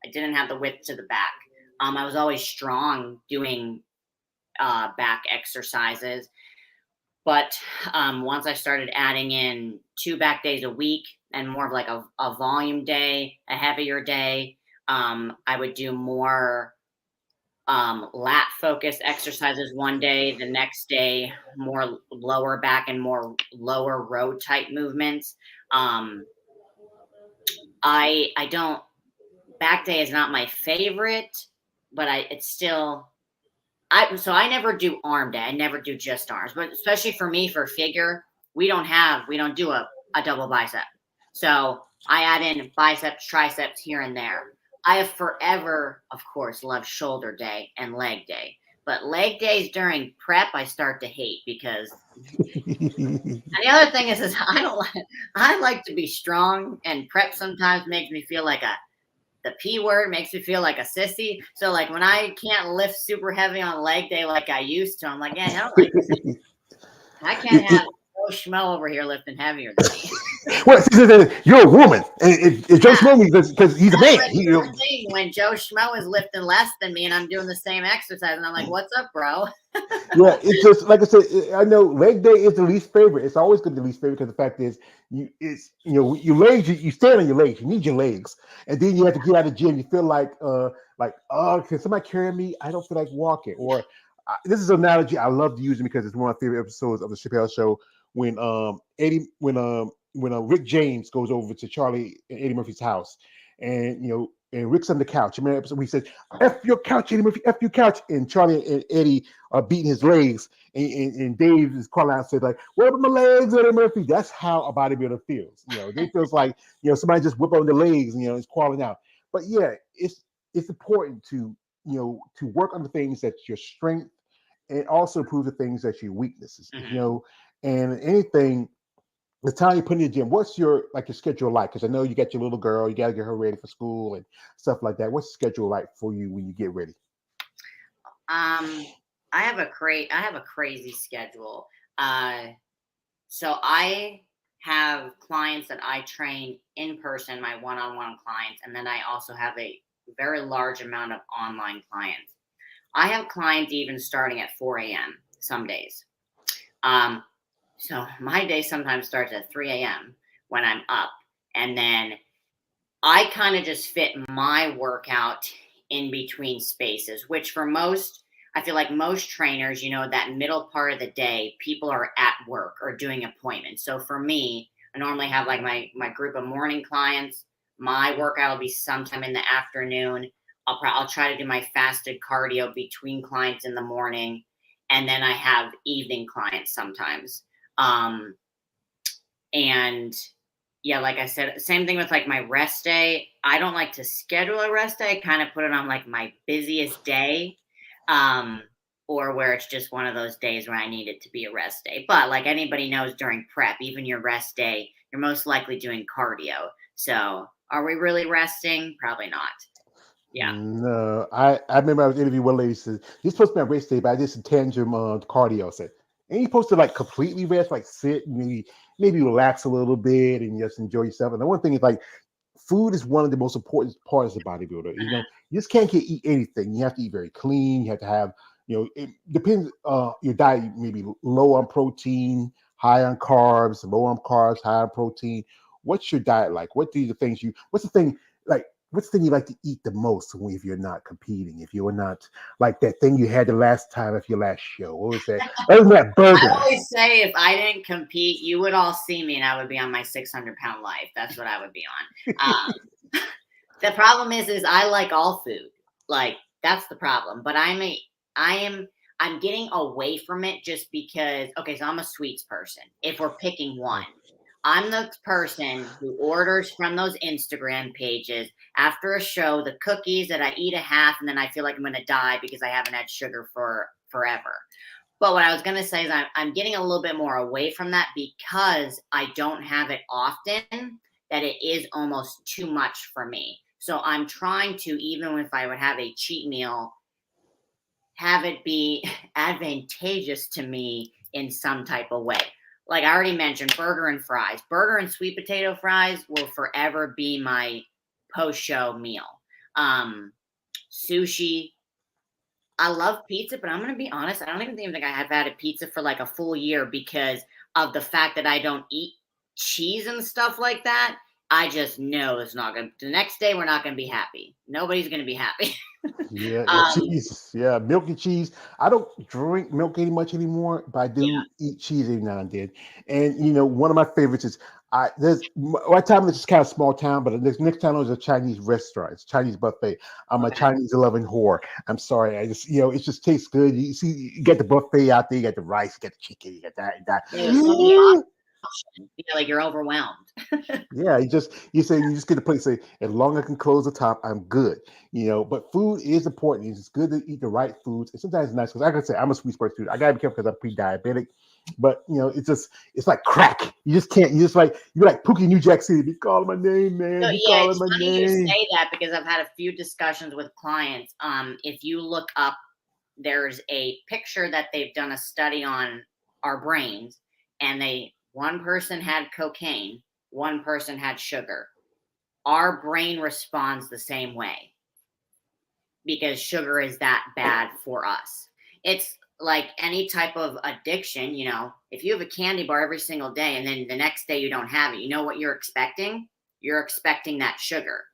I didn't have the width to the back. I was always strong doing back exercises. But once I started adding in 2 back days a week and more of like a volume day, a heavier day, I would do more lat focused exercises one day, the next day more lower back and more lower road type movements. I don't, back day is not my favorite, but it's still, so I never do arm day. I never do just arms, but especially for me, for figure, we don't do a double bicep. So I add in biceps, triceps here and there. I have forever, of course, loved shoulder day and leg day, but leg days during prep, I start to hate because, and the other thing is I like to be strong, and prep sometimes makes me feel like the P word, makes me feel like a sissy. So like when I can't lift super heavy on leg day like I used to, I'm like, yeah, I don't like this. I can't have Joe Schmo over here lifting heavier than me. Well, you're a woman, and Joe Schmo because he's a man. Like when Joe Schmo is lifting less than me, and I'm doing the same exercise, and I'm like, "What's up, bro?" Yeah, it's just like I said. I know leg day is the least favorite. It's always going to be the least favorite because the fact is, your legs. You stand on your legs. You need your legs, and then you have to get out of the gym. You feel like oh, can somebody carry me? I don't feel like walking. Or this is an analogy I love to use because it's one of my favorite episodes of the Chappelle Show when Rick James goes over to Charlie and Eddie Murphy's house, and and Rick's on the couch. Remember the episode where he says, "F your couch, Eddie Murphy, F your couch," and Charlie and Eddie are beating his legs, and Dave is calling out and said like, "What about my legs, Eddie Murphy?" That's how a bodybuilder feels. They feels like somebody just whip on the legs, and it's calling out. But yeah, it's important to to work on the things that's your strength, and also improve the things that's your weaknesses. Mm-hmm. And anything. The time you put in the gym, what's your schedule like? Because I know you got your little girl, you got to get her ready for school and stuff like that. What's the schedule like for you when you get ready? I have a crazy schedule. So I have clients that I train in person, my one-on-one clients, and then I also have a very large amount of online clients. I have clients even starting at 4 a.m. some days. So my day sometimes starts at 3 a.m. when I'm up. And then I kind of just fit my workout in between spaces, which for most, I feel like most trainers, that middle part of the day, people are at work or doing appointments. So for me, I normally have like my group of morning clients. My workout will be sometime in the afternoon. I'll try to do my fasted cardio between clients in the morning. And then I have evening clients sometimes. And yeah, like I said, same thing with like my rest day. I don't like to schedule a rest day. I kind of put it on like my busiest day, or where it's just one of those days where I need it to be a rest day. But like anybody knows, during prep, even your rest day, you're most likely doing cardio. So are we really resting? Probably not. Yeah. No, I remember I was interviewing one lady said you're supposed to be on race day, but I did some tandem cardio. I said, and you're supposed to like completely rest, like sit and maybe relax a little bit and just enjoy yourself. And the one thing is like food is one of the most important parts of the bodybuilder. You just can't eat anything. You have to eat very clean. You have to have, it depends. Your diet may be low on protein, high on carbs, low on carbs, high on protein. What's your diet like? What's the thing like? What's the thing you like to eat the most if you're not competing? If you're not like that thing you had the last time of your last show? What was that? Other than that burger. I always say if I didn't compete, you would all see me and I would be on my 600-pound life. That's what I would be on. The problem is I like all food. Like that's the problem. But I'm getting away from it just because, okay, so I'm a sweets person. If we're picking one, I'm the person who orders from those Instagram pages after a show, the cookies that I eat a half and then I feel like I'm going to die because I haven't had sugar for forever. But what I was going to say is I'm getting a little bit more away from that because I don't have it often, that it is almost too much for me. So I'm trying to, even if I would have a cheat meal, have it be advantageous to me in some type of way. Like I already mentioned, burger and fries. Burger and sweet potato fries will forever be my post-show meal. Sushi. I love pizza, but I'm going to be honest. I don't even think I have had a pizza for like a full year because of the fact that I don't eat cheese and stuff like that. I just know it's not going to, the next day we're not going to be happy. Nobody's going to be happy. Yeah, yeah, um, cheese. Yeah, milk and cheese. I don't drink milk any much anymore, but I yeah. do eat cheese every now and then. And one of my favorites is my time is kind of small town, but the next town is a Chinese restaurant. It's Chinese buffet. I'm a Okay. Chinese loving whore. I'm sorry. I just it just tastes good. You see, you get the buffet out there. You got the rice, you got the chicken, you got that, and that. Yeah, there's so many options. Like you're overwhelmed. Yeah, you say you just get the plate. Say as long as I can close the top, I'm good. But food is important. It's good to eat the right foods. And sometimes it's nice because, like I said, I'm a sweet sports student. I gotta be careful because I'm pre-diabetic. But it's like crack. You just can't. You're like Pookie New Jack City. Be calling my name, So man. Be yeah, calling it's my funny you name. say that because I've had a few discussions with clients. If you look up, there's a picture that they've done a study on our brains, and one person had cocaine, one person had sugar. Our brain responds the same way because sugar is that bad for us. It's like any type of addiction, if you have a candy bar every single day and then the next day you don't have it, you know what you're expecting? You're expecting that sugar.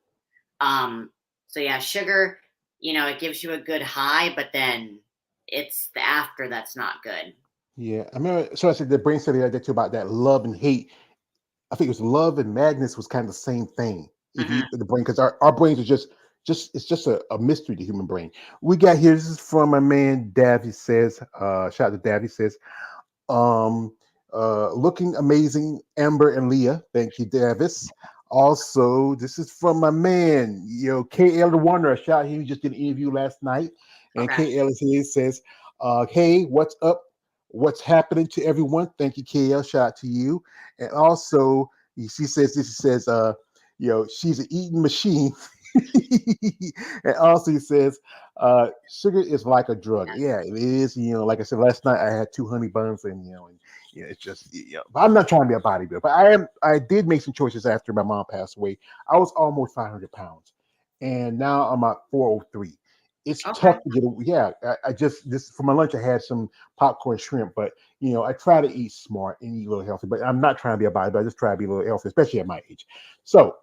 So yeah, sugar, it gives you a good high, but then it's the after that's not good. Yeah, I remember. So I said the brain study I did too about that love and hate. I think it was love and madness was kind of the same thing. If you Mhm. the brain, because our brains are just it's just a mystery, the human brain. We got here. This is from my man Dav. He says, shout out to Dav. He says, um, looking amazing, Amber and Leah. Thank you, Davis. Also, this is from my man, KL the Wonder. Shout out, he just did an interview last night, and Okay. KL is here. He says, hey, what's up? What's happening to everyone? Thank you, KL. Shout out to you. And also, she says this. She says, she's an eating machine. And also, he says, sugar is like a drug. Yeah, it is. Like I said last night, I had 2 honey buns, and it's just But I'm not trying to be a bodybuilder, but I did make some choices after my mom passed away. I was almost 500 pounds, and now I'm at 403. It's Okay. tough to get. Yeah, I just this for my lunch. I had some popcorn shrimp, but I try to eat smart and eat a little healthy. But I'm not trying to be a bodybuilder. I just try to be a little healthy, especially at my age. So,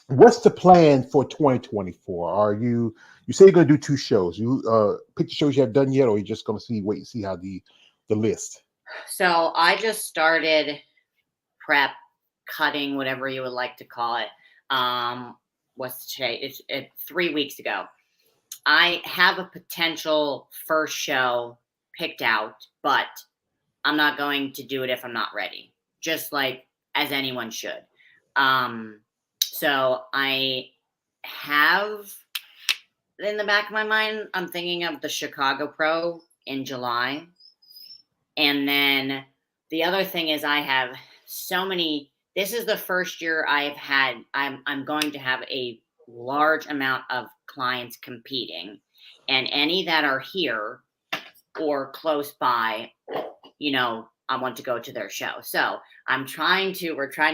what's the plan for 2024? You say you're going to do 2 shows? You pick the shows you have done yet, or you just going to wait and see how the list? So I just started prep, cutting, whatever you would like to call it. What's today? It's 3 weeks ago. I have a potential first show picked out, but I'm not going to do it if I'm not ready, just like as anyone should. So I have in the back of my mind, I'm thinking of the Chicago Pro in July. And then the other thing is I have so many, this is the first year I'm going to have a large amount of clients competing, and any that are here or close by, I want to go to their show. So we're trying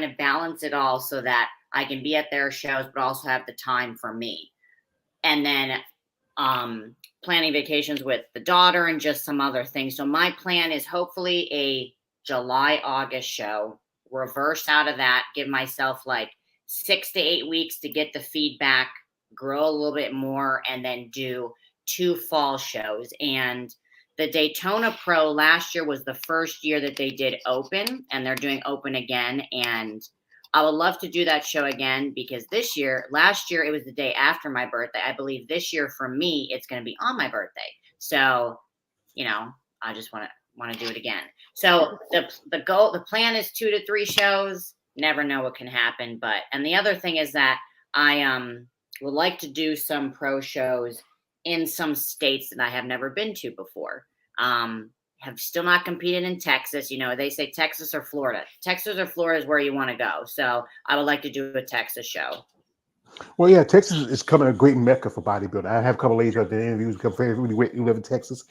to balance it all so that I can be at their shows, but also have the time for me. And then planning vacations with the daughter and just some other things. So my plan is hopefully a July, August show, reverse out of that, give myself like 6 to 8 weeks to get the feedback, grow a little bit more, and then do 2 fall shows. And the Daytona Pro last year was the first year that they did open, and they're doing open again. And I would love to do that show again because last year, it was the day after my birthday. I believe this year for me, it's going to be on my birthday. So, I just want to do it again. So the plan is 2 to 3 shows. Never know what can happen. And the other thing is that I would like to do some pro shows in some states that I have never been to before. have still not competed in Texas. You know, they say Texas or Florida. Texas or Florida is where you want to go. So I would like to do a Texas show. Well, yeah, Texas is coming a great mecca for bodybuilding. I have a couple ladies out there interviews who live in Texas.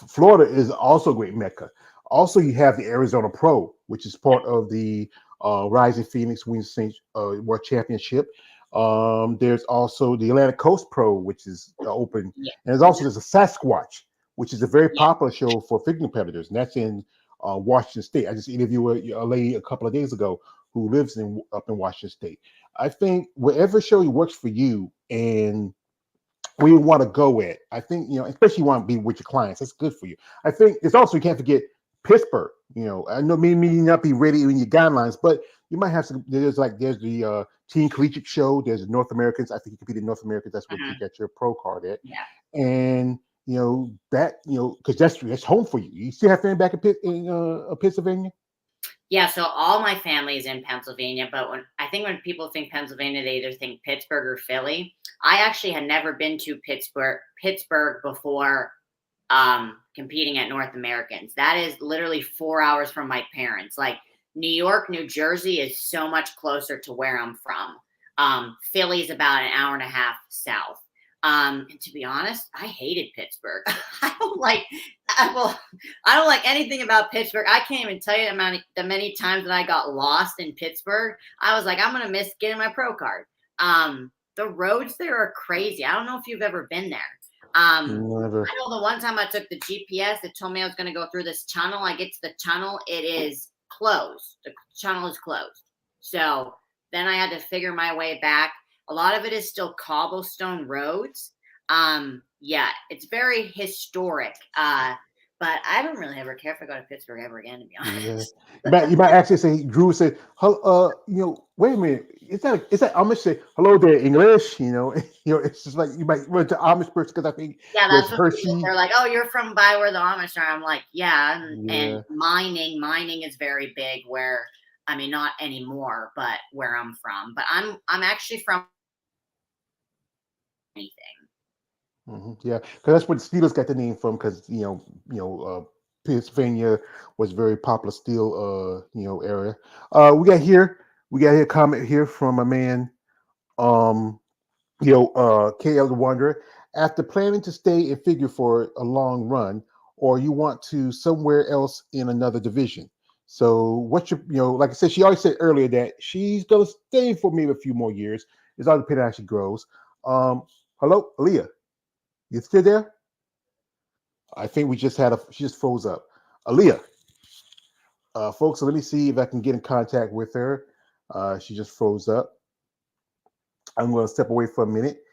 Florida is also a great mecca. Also, you have the Arizona Pro, which is part of the Rising Phoenix Wednesday World Championship. There's also the Atlantic Coast Pro, which is open, Yeah. and there's a Sasquatch, which is a very Yeah. popular show for figure competitors, and that's in Washington State. I just interviewed a lady a couple of days ago who lives up in Washington State. I think whatever show works for you and where you want to go at, I think, especially you want to be with your clients, that's good for you. I think it's also, you can't forget Pittsburgh. I know me not be ready in your guidelines, but you might have some. There's the Teen Collegiate Show. There's the North Americans. I think you compete in North Americans. That's where you get your pro card at. Yeah. And because that's home for you. You still have family back in Pennsylvania. Yeah, so all my family is in Pennsylvania, but when people think Pennsylvania, they either think Pittsburgh or Philly. I actually had never been to Pittsburgh before competing at North Americans. That is literally 4 hours from my parents. Like New York, New Jersey is so much closer to where I'm from. Philly's about an hour and a half south. And to be honest, I hated Pittsburgh. I don't like anything about Pittsburgh. I can't even tell you the many times that I got lost in Pittsburgh. I was like, I'm gonna miss getting my pro card. The roads there are crazy. I don't know if you've ever been there. Never. I know the one time I took the GPS, it told me I was gonna go through this tunnel. I get to the tunnel, it is closed. The tunnel is closed. So then I had to figure my way back. A lot of it is still cobblestone roads. Yeah, it's very historic. But I don't really ever care if I go to Pittsburgh ever again, to be honest. Yeah. You might actually say, Drew said, wait a minute. Is that Amish say, hello there, English? It's just like you might run to Amish person because I think that's what Hershey. They're like, oh, you're from by where the Amish are. I'm like, yeah. And mining is very big where, I mean, not anymore, but where I'm from. But I'm actually from anything. Mm-hmm. Yeah, because that's where the Steelers got the name from. Because Pennsylvania was very popular steel area. We got here a comment here from a man, KL the Wanderer. After planning to stay in figure for a long run, or you want to somewhere else in another division. So what's your, like I said, she already said earlier that she's gonna stay for maybe a few more years. It's all depending on how she grows. Hello, Aleaha. You still there? I think she just froze up. Aleaha, folks, so let me see if I can get in contact with her. She just froze up. I'm going to step away for a minute,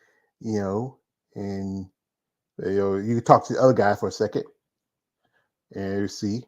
and you can talk to the other guy for a second and see.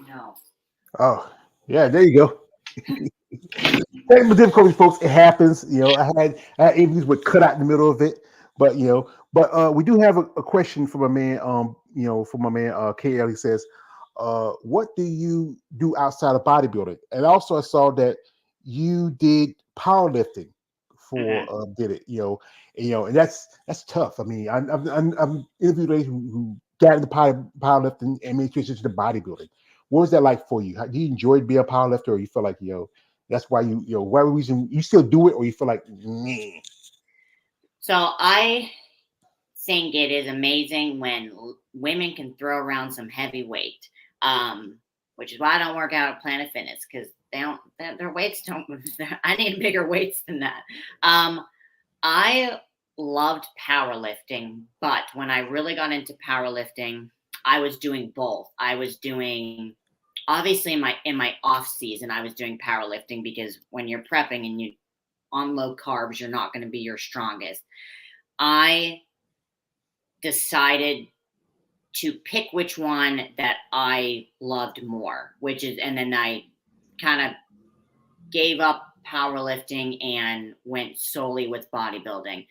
No. Oh, yeah, there you go. Technical difficulties, folks. It happens. I had interviews with cut out in the middle of it, but we do have a question from a man. From my man KL. He says, "What do you do outside of bodybuilding?" And also, I saw that you did powerlifting for did it. And that's tough. I mean, I'm interviewed ladies who got into powerlifting and made transition to bodybuilding. What was that like for you? Do you enjoy being a powerlifter, or you feel like that's why whatever reason you still do it, or you feel like, meh? So I think it is amazing when women can throw around some heavy weight, which is why I don't work out at Planet Fitness, because their weights don't. I need bigger weights than that. I loved powerlifting, but when I really got into powerlifting, I was doing both. I was doing obviously in my off season, I was doing powerlifting because when you're prepping and you on low carbs, you're not going to be your strongest. I decided to pick which one that I loved more, and then I kind of gave up powerlifting and went solely with bodybuilding.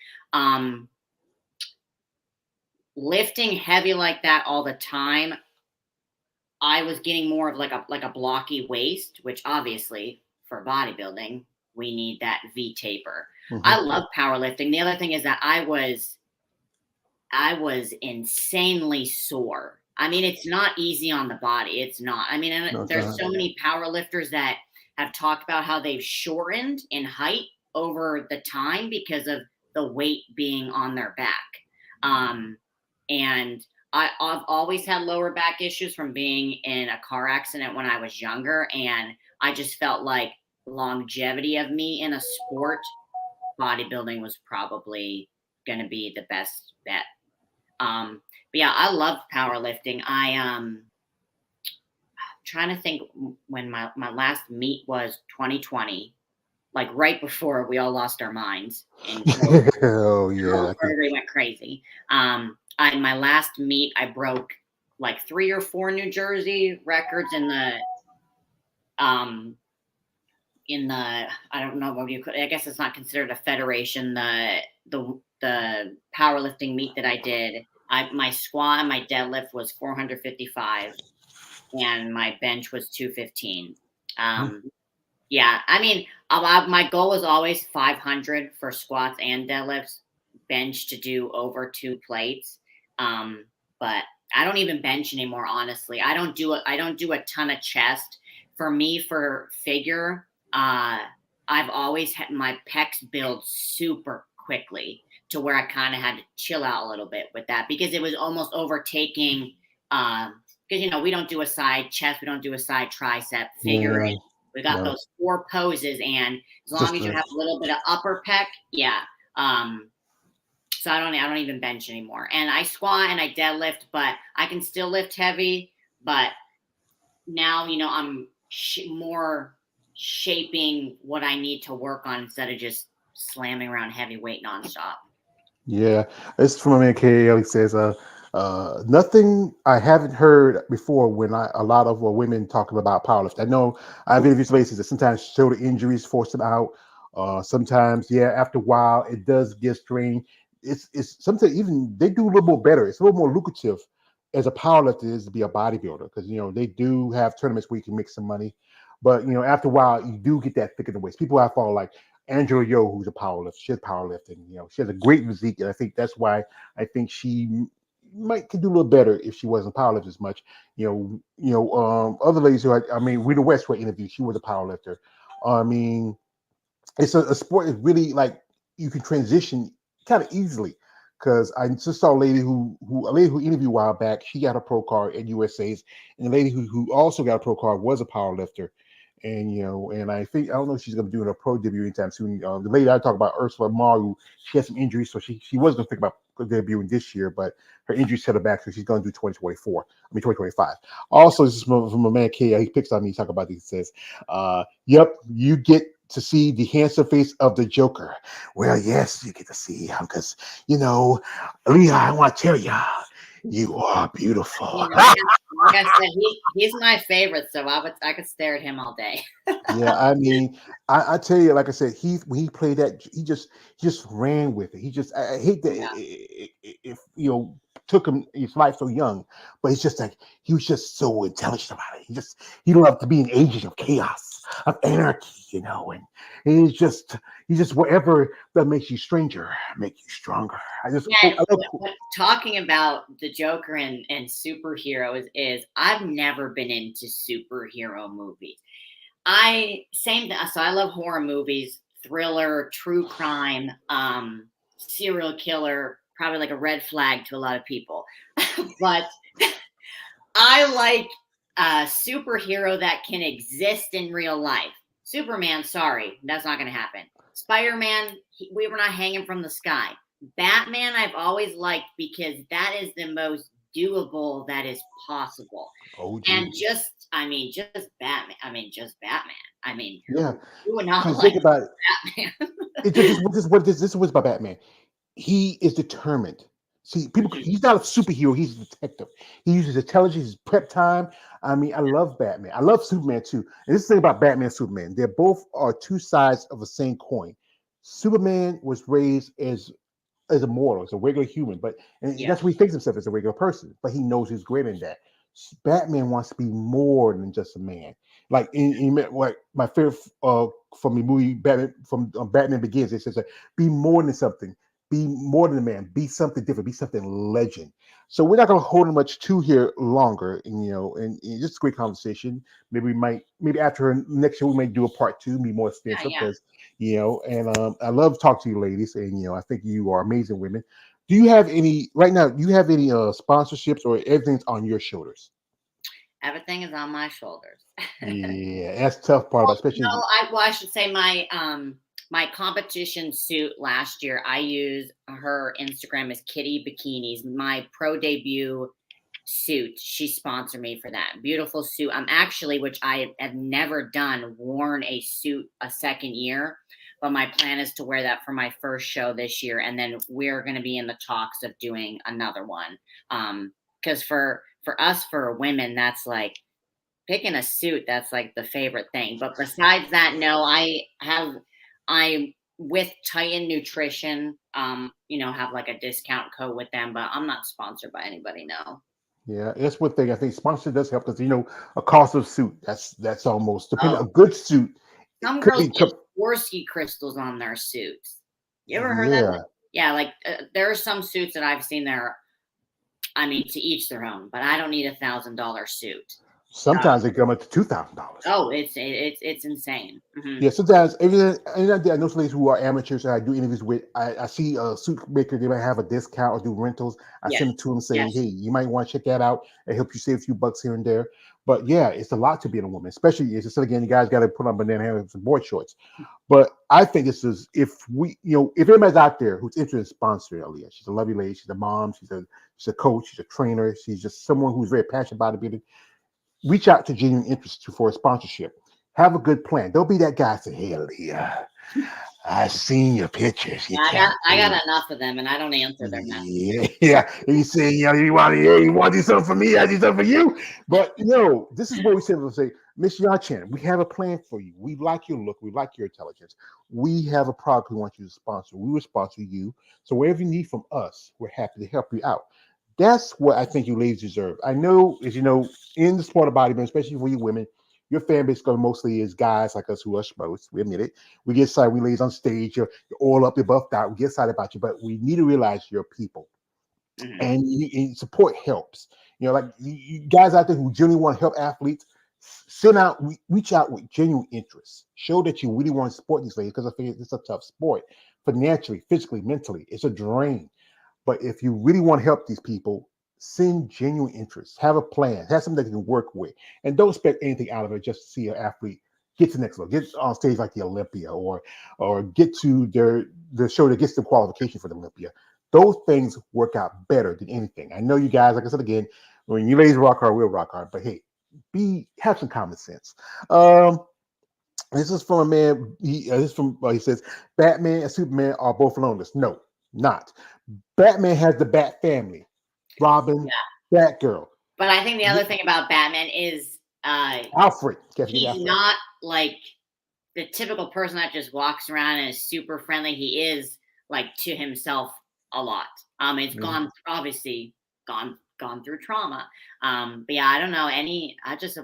Lifting heavy like that all the time, I was getting more of like a blocky waist, which obviously for bodybuilding, we need that V taper. Mm-hmm. I love powerlifting. The other thing is that I was insanely sore. I mean, it's not easy on the body. It's not. I mean, there's so many powerlifters that have talked about how they've shortened in height over the time because of the weight being on their back. And I've always had lower back issues from being in a car accident when I was younger. And I just felt like longevity of me in a sport, bodybuilding was probably going to be the best bet. But yeah, I love powerlifting. Trying to think when my last meet was 2020, like right before we all lost our minds and Oh yeah, everybody went crazy. My last meet, I broke like 3 or 4 New Jersey records in the I don't know what you could. I guess it's not considered a federation. The powerlifting meet that I did, my squat and my deadlift was 455, and my bench was 215. Yeah, I mean, my goal was always 500 for squats and deadlifts, bench to do over 2 plates. But I don't even bench anymore, honestly. I don't do a ton of chest. For me, for figure, I've always had my pecs build super quickly to where I kind of had to chill out a little bit with that because it was almost overtaking. Because we don't do a side chest, we don't do a side tricep figure. Yeah. We got those 4 poses, and as long as you have a little bit of upper pec, yeah. So I don't even bench anymore, and I squat and I deadlift, but I can still lift heavy. But now I'm more shaping what I need to work on instead of just slamming around heavy weight nonstop. Yeah, it's from my man K. He says, nothing I haven't heard before when a lot of women talking about powerlifting. I know I've interviewed places that sometimes shoulder injuries force them out. Sometimes, yeah, after a while, it does get strained. It's sometimes even they do a little more better. It's a little more lucrative as a powerlifter is to be a bodybuilder because they do have tournaments where you can make some money. But after a while, you do get that thick in the waist. People I follow like Angela Yo, who's a powerlifter, she's powerlifting. She has a great physique, and I think that's why I think she could do a little better if she wasn't powerlifting as much. Other ladies who I mean, Rita Westwood interview, she was a powerlifter. I mean, it's a sport is really like you can transition kind of easily. Because I just saw a lady who interviewed a while back. She got a pro card at USA's, and the lady who also got a pro card was a powerlifter. And and I don't know if she's going to be doing a pro debut anytime soon. The lady I talk about, Ursula Maru, she had some injuries, so she was going to think about debuting this year, but her injury set her back, so she's going to do 2025. Also, this is from a man K. He picks on me. He talk about these. He says, "Yep, you get to see the handsome face of the Joker." Well, yes, you get to see him because Aleaha, I want to tell you, you are beautiful. Like I said, he's my favorite, so I could stare at him all day. Yeah, I mean, I tell you, like I said, when he played that, he just ran with it. I hate that if took him his life so young, but it's just like he was just so intelligent about it. He loved to be an agent of chaos, of anarchy, and he's just whatever that makes you stranger, make you stronger. Talking about the Joker and superheroes is I've never been into superhero movies. So I love horror movies, thriller, true crime, serial killer, probably like a red flag to a lot of people. But I like a superhero that can exist in real life. Superman, sorry, that's not going to happen. Spider-Man, we were not hanging from the sky. Batman I've always liked because that is the most doable that is possible. OG. And just Batman. Just Batman. Yeah, Who would not because like think about it. Batman? It just this is what's about Batman. He is determined. See, people. Mhm. He's not a superhero. He's a detective. He uses intelligence, his prep time. I mean, I love Batman. I love Superman too. And this is the thing about Batman and Superman. They're both are two sides of the same coin. Superman was raised as a mortal, as a regular human, but and Yeah. that's what he thinks himself as a regular person. But he knows he's greater than that. Batman wants to be more than just a man. Like like my favorite from the movie Batman from Batman Begins, it says that be more than something, be more than a man, be something different, be something legend. So we're not going to hold him much to here longer, and just a great conversation. Maybe we might, maybe after next year we might do a part two, be more Yeah. extensive Yeah. because and I love talking to you ladies, and I think you are amazing women. Do you have any right now? Do you have any sponsorships or everything's on your shoulders? Everything is on my shoulders. Yeah, that's the tough part about No, especially. I should say my competition suit last year. I use her Instagram as Kitty Bikinis. My pro debut suit. She sponsored me for that beautiful suit. I'm actually, which I have never done, worn a suit a second year. But my plan is to wear that for my first show this year, and then we're going to be in the talks of doing another one. Because for us, for women, that's like picking a suit, that's like the favorite thing. But besides that, no, I with Titan Nutrition, have like a discount code with them, but I'm not sponsored by anybody, no. Yeah, that's one thing I think sponsor does help because a cost of suit that's almost depending Oh, a good suit. It some could girls be get Swarovski crystals on their suits. You ever heard that? yeah. Yeah, like there are some suits that I've seen there. To each their own, but I don't need $1,000 suit. Sometimes they come up to $2,000. Oh, it's insane. Yeah, sometimes everything. And I know some ladies who are amateurs that I do interviews with. I see a suit maker, they might have a discount or do rentals. I Yes, send it to them, say, hey, yes. you might want to check that out and help you save a few bucks here and there. But yeah, it's a lot to being a woman, especially as I said again, you guys got to put on banana hammocks and board shorts. But I think this is if we, if anybody's out there who's interested in sponsoring Aaliyah, she's a lovely lady, she's a mom, she's a coach, she's a trainer, she's just someone who's very passionate about it, reach out to genuine interest for a sponsorship. Have a good plan. Don't be that guy say, hey, Leah, I seen your pictures. You Yeah, I got kind I of got enough of them, and I don't answer their yeah, messages. yeah. And you say, you want to do something for me, I do something for you. But this is what we said. We'll say, Miss Yachin, we have a plan for you. We like your look, we like your intelligence. We have a product we want you to sponsor. We will sponsor you. So whatever you need from us, we're happy to help you out. That's what I think you ladies deserve. I know, as you know, in the sport of bodybuilding, especially for you women, your fan base mostly is guys like us who are schmoes. We admit it. We get excited. We ladies on stage. You're all up, you're buffed out. We get excited about you, but we need to realize you're people, Mhm. and support helps. Like you guys out there who genuinely want to help athletes, send out, reach out with genuine interest. Show that you really want to support these ladies because I think it's a tough sport, financially, physically, mentally. It's a drain. But if you really want to help these people, send genuine interest. Have a plan. Have something that you can work with, and don't expect anything out of it just to see an athlete get to the next level, get on stage like the Olympia, or get to the show that gets the qualification for the Olympia. Those things work out better than anything. I know you guys, like I said again, when you ladies rock hard, we'll rock hard. But hey, have some common sense. Um, this is from a man. He says Batman and Superman are both loners. No, not. Batman has the Bat family, Robin, Yeah, Batgirl, but I think the other thing about Batman is Alfred. Can't forget he's Alfred. not like the typical person that just walks around and is super friendly. He is like to himself a lot. It's Mhm. obviously gone through trauma. But yeah, I don't know any. I just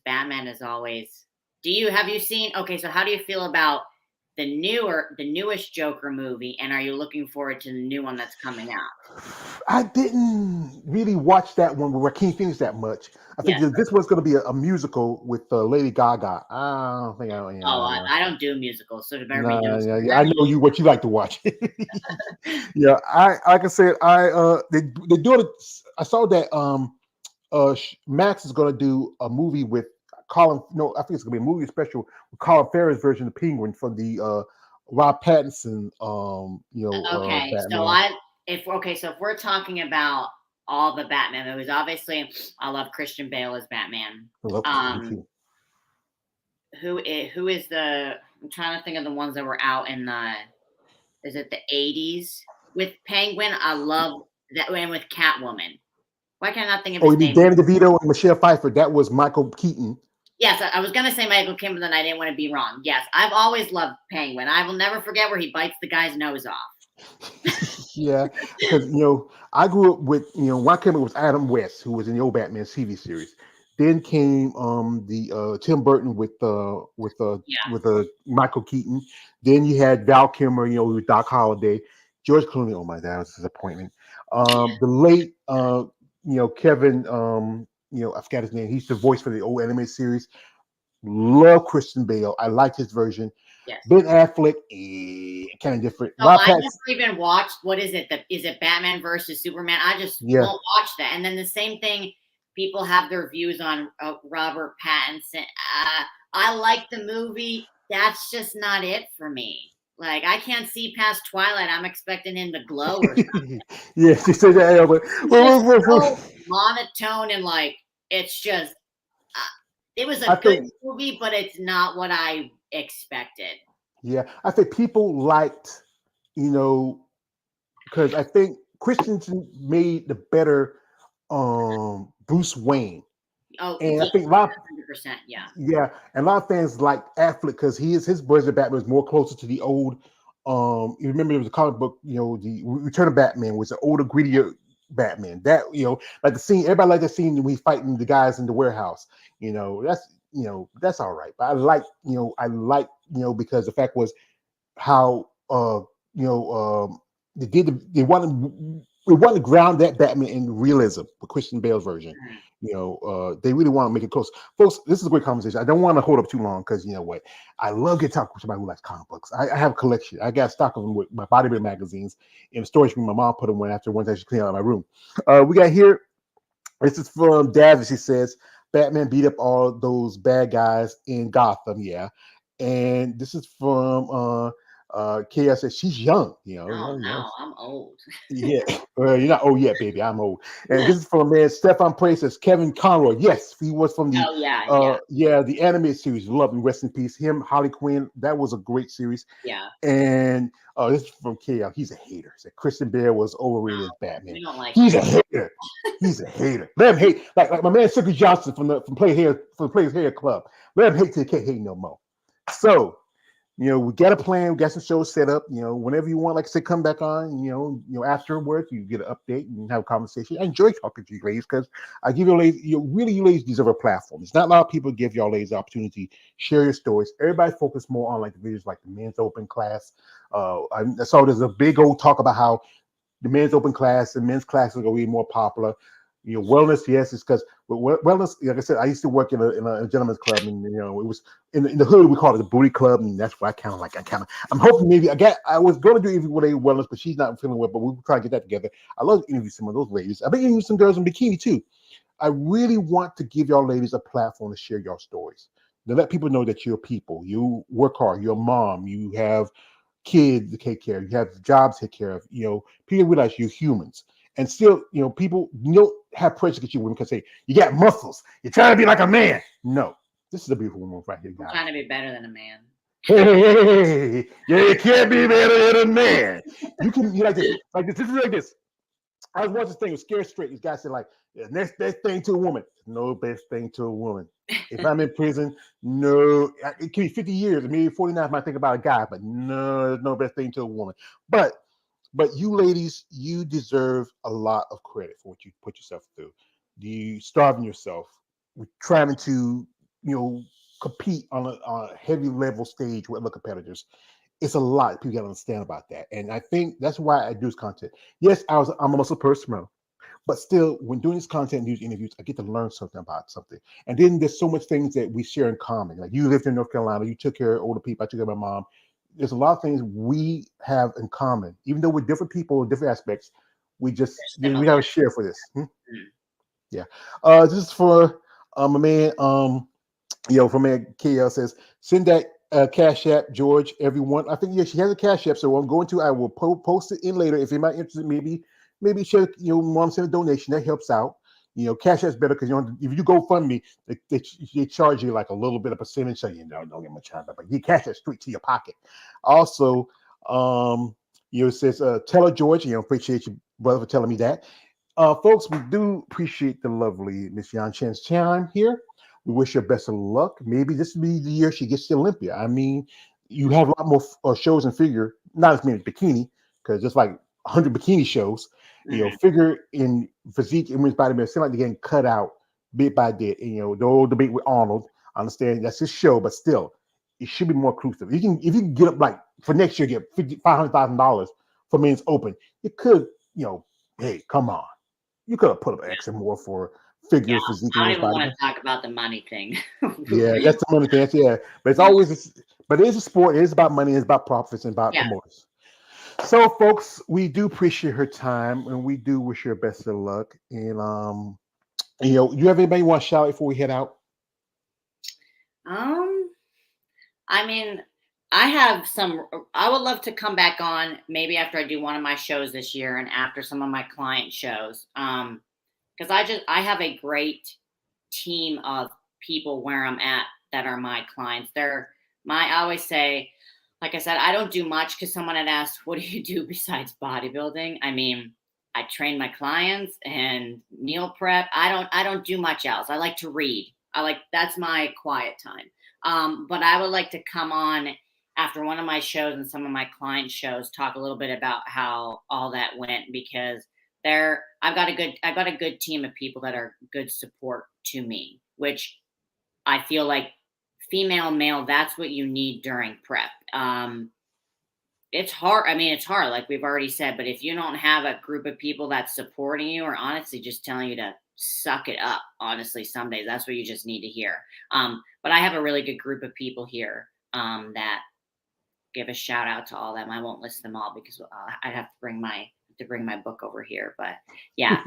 Batman is always. Have you seen? Okay, so how do you feel about the newest Joker movie, and are you looking forward to the new one that's coming out? I didn't really watch that one with Joaquin Phoenix that much. I think Yes. this one's going to be a musical with Lady Gaga. I don't think Oh, I I don't do musicals, so there better be no. no, yeah, yeah, Better I be know you what you like to watch. Yeah, I like I said, they doing it. I saw that Max is going to do a movie with Colin. No, I think it's going to be a movie special with Colin Farrell's version of Penguin from the Rob Pattinson, Okay, Batman. so if we're talking about all the Batman movies, obviously I love Christian Bale as Batman. I love me too. Who is the? I'm trying to think of the ones that were out in the. Is it the 80s with Penguin? I love that one with Catwoman. Why can I not think of Oh, his you mean name? Danny DeVito and Michelle Pfeiffer? That was Michael Keaton. Yes, I was gonna say Michael Kim, but then I didn't want to be wrong. Yes, I've always loved Penguin. I will never forget where he bites the guy's nose off. Yeah, because I grew up with one came it was Adam West, who was in the old Batman TV series. Then came the Tim Burton Yeah, with Michael Keaton. Then you had Val Kilmer, with Doc Holliday, George Clooney. Oh my God, that was a disappointment. The late Kevin, I forgot his name. He's the voice for the old anime series. Love Christian Bale. I liked his version. yes. Ben Affleck, kind of different. So Rob I Pattinson, never even watched. What is it? Is it Batman versus Superman? I just yeah. won't watch that. And then the same thing. People have their views on Robert Pattinson. I like the movie. That's just not it for me. Like I can't see past Twilight. I'm expecting him to glow or something. Yeah, she said that. Yeah, but It's just so monotone and like it's just. It was a good movie, but it's not what I expected. Yeah, I think people liked, because I think Christensen made the better Bruce Wayne. Oh, And yeah, I think a lot, 100%, yeah. yeah, and a lot of fans like Affleck because his version of Batman was more closer to the old. You remember there was a comic book, the Return of Batman was an older, grittier Batman. That like the scene, everybody liked the scene when he's fighting the guys in the warehouse. That's all right. But because the fact was how they wanted to ground that Batman in realism with Christian Bale's version. They really want to make it close. Folks, this is a great conversation. I don't want to hold up too long because you know what? I love getting talking to somebody who likes comic books. I have a collection. I got stock of them with my bodybuilding magazines in storage room. My mom put them away after one time she cleaned out my room. We got here. This is from Davis. She says, Batman beat up all those bad guys in Gotham. Yeah. And this is from Chaos says she's young, Oh, no, I'm old. yeah, well, you're not old yet, baby. I'm old. And this is from a man, Stefan Praise says Kevin Conroy. Yes, he was from the Oh, yeah. the animated series. Love and rest in peace. Him, Harley Quinn. That was a great series. Yeah. And this is from KL. He's a hater. Said Christian Bale was overrated as Batman. We don't like He's a hater. He's a hater. Let him hate. Like my man Sugar Johnson from Players Hair Club. Let him hate till he can't hate no more. So we got a plan. We got some shows set up. Whenever you want, like I said, come back on. Afterwards, you get an update and have a conversation. I enjoy talking to you ladies because I give you ladies, you ladies deserve a platform. It's not a lot of people give y'all ladies the opportunity share your stories. Everybody focus more on like the videos like the men's open class. I saw there's a big old talk about how the men's open class and men's classes are going to be more popular. Wellness, yes, it's because wellness. Like I said, I used to work in a gentleman's club, and it was in the hood we call it the booty club, and that's what I'm hoping maybe I was going to do even with a wellness, but she's not feeling well. But we'll try to get that together. I love to interview some of those ladies. I've been interviewing some girls in bikini too. I really want to give y'all ladies a platform to share your stories, to let people know that you're people. You work hard. You're a mom. You have kids to take care of. You have jobs to take care of. People realize you're humans. And still, people have pressure to get you women because say you got muscles. You're trying to be like a man. No, this is a beautiful woman right here, guys. I'm trying to be better than a man. Hey, you can't be better than a man. You can like this. This is like this. I was watching this thing with Scare Straight. This guy said like, the next best thing to a woman. No best thing to a woman. If I'm in prison, no, it can be 50 years, maybe 49. I might think about a guy, but no, no best thing to a woman. But you ladies, you deserve a lot of credit for what you put yourself through. You starving yourself, trying to, compete on a heavy level stage with other competitors. It's a lot. People got to understand about that. And I think that's why I do this content. Yes, I'm a muscle person, but still, when doing this content and these interviews, I get to learn something about something. And then there's so much things that we share in common. Like you lived in North Carolina, you took care of older people, I took care of my mom. There's a lot of things we have in common, even though we're different people, different aspects. We have to share for this. Yeah. This is for a man. From man KL says, send that Cash App, George, everyone. I think, yeah, she has a Cash App, so I'm going to. I will post it in later. If anybody interested, maybe share. Want to send a donation that helps out. Cash App's better because if you go fund me, they charge you like a little bit of percentage, so don't get much time, but you Cash App straight to your pocket. Also, it says tell her George. Appreciate you, brother, for telling me that. Folks, we do appreciate the lovely Miss Yan Chen's time here. We wish her best of luck. Maybe this will be the year she gets to Olympia. I mean, you have a lot more shows in figure, not as many as bikini, because there's like 100 bikini shows. Figure in physique and women's body, it seems like they're getting cut out bit by bit. And, the old debate with Arnold, I understand that's his show, but still, it should be more inclusive. If you can get up like for next year, get $500,000 for men's open, you could, hey, come on. You could have put up X and more for figure physique. I don't even want to talk about the money thing. Yeah, that's the money thing. Yeah, but it's always, but it is a sport. It is about money. It's about profits and about promoters. So, folks, we do appreciate her time, and we do wish her best of luck. And you have anybody you want to shout out before we head out? I mean, I have some. I would love to come back on maybe after I do one of my shows this year and after some of my client shows. Because I have a great team of people where I'm at that are my clients. I always say, like I said, I don't do much because someone had asked, what do you do besides bodybuilding? I mean, I train my clients and meal prep. I don't do much else. I like to read. That's my quiet time. But I would like to come on after one of my shows and some of my client shows, talk a little bit about how all that went, because I've got a good team of people that are good support to me, which I feel like female, male, that's what you need during prep. It's hard. I mean, it's hard, like we've already said, but if you don't have a group of people that's supporting you or honestly just telling you to suck it up, honestly, some days that's what you just need to hear. But I have a really good group of people here that give a shout out to all of them. I won't list them all because I'd have to bring my book over here, but yeah.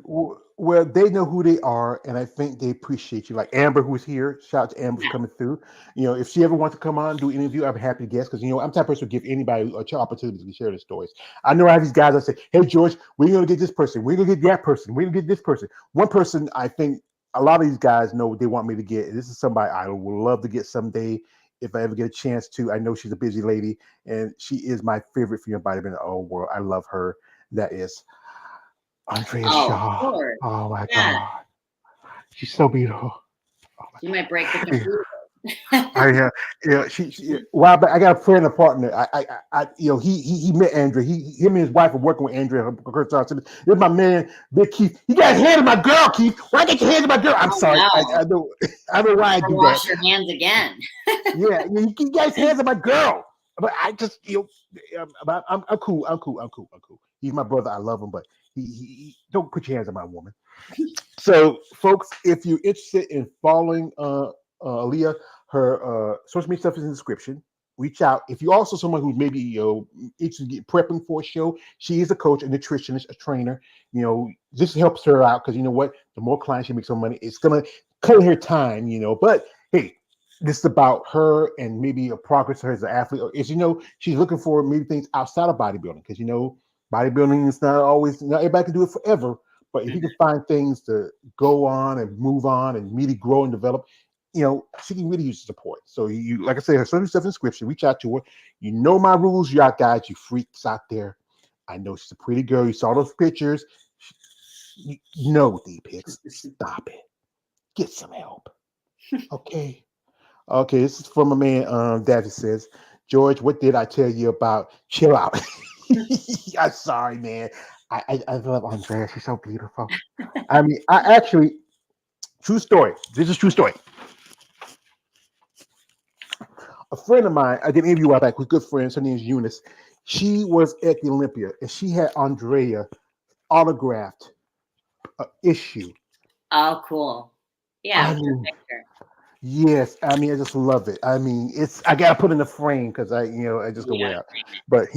Well, they know who they are, and I think they appreciate you. Like Amber, who's here, shout out to Amber for coming through. If she ever wants to come on, do an interview, I'm happy to guest, because I'm the type of person who give anybody an opportunity to share their stories. I know I have these guys that say, hey George, we're gonna get this person, we're gonna get that person, we're gonna get this person. One person I think a lot of these guys know what they want me to get. This is somebody I would love to get someday. If I ever get a chance to. I know she's a busy lady, and she is my favorite female bodybuilder in the whole world. I love her. That is Andrea Shaw. Sure. Oh my God, she's so beautiful. Oh you might break the computer. Well, but I got a friend, a partner. He met Andrea. Him and his wife are working with Andrea. This is my man, Big Keith. You got his hands on my girl, Keith. Why get your hands on my girl? I'm sorry. No. I know why I do that. Wash your hands again. You guys hands on my girl. But I just, I'm cool. I'm cool. He's my brother. I love him, but he don't put your hands on my woman. So, folks, if you're interested in following Aleaha, her social media stuff is in the description. Reach out. If you're also someone who's maybe prepping for a show, she is a coach, a nutritionist, a trainer. This helps her out because you know what? The more clients she makes some money, it's gonna cut her time. But hey, this is about her and maybe a progress to her as an athlete. Or she's looking for maybe things outside of bodybuilding because bodybuilding is not everybody can do it forever. But if you can find things to go on and move on and really grow and develop, she can really use the support. So like I said, her social stuff in the description, reach out to her. You know my rules, you out guys, you freaks out there. I know she's a pretty girl. You saw those pictures. D-Pics. Stop it. Get some help. Okay. Okay, this is from a man, David says, George, what did I tell you about? Chill out. I'm sorry, man. I love Andrea. She's so beautiful. I mean, I actually, true story. This is true story. A friend of mine, I did an interview with back with good friends. Her name is Eunice. She was at the Olympia, and she had Andrea autographed issue. Oh, cool. Yeah. Yes, I mean, I just love it. I mean, I gotta put in the frame because I just go way out. But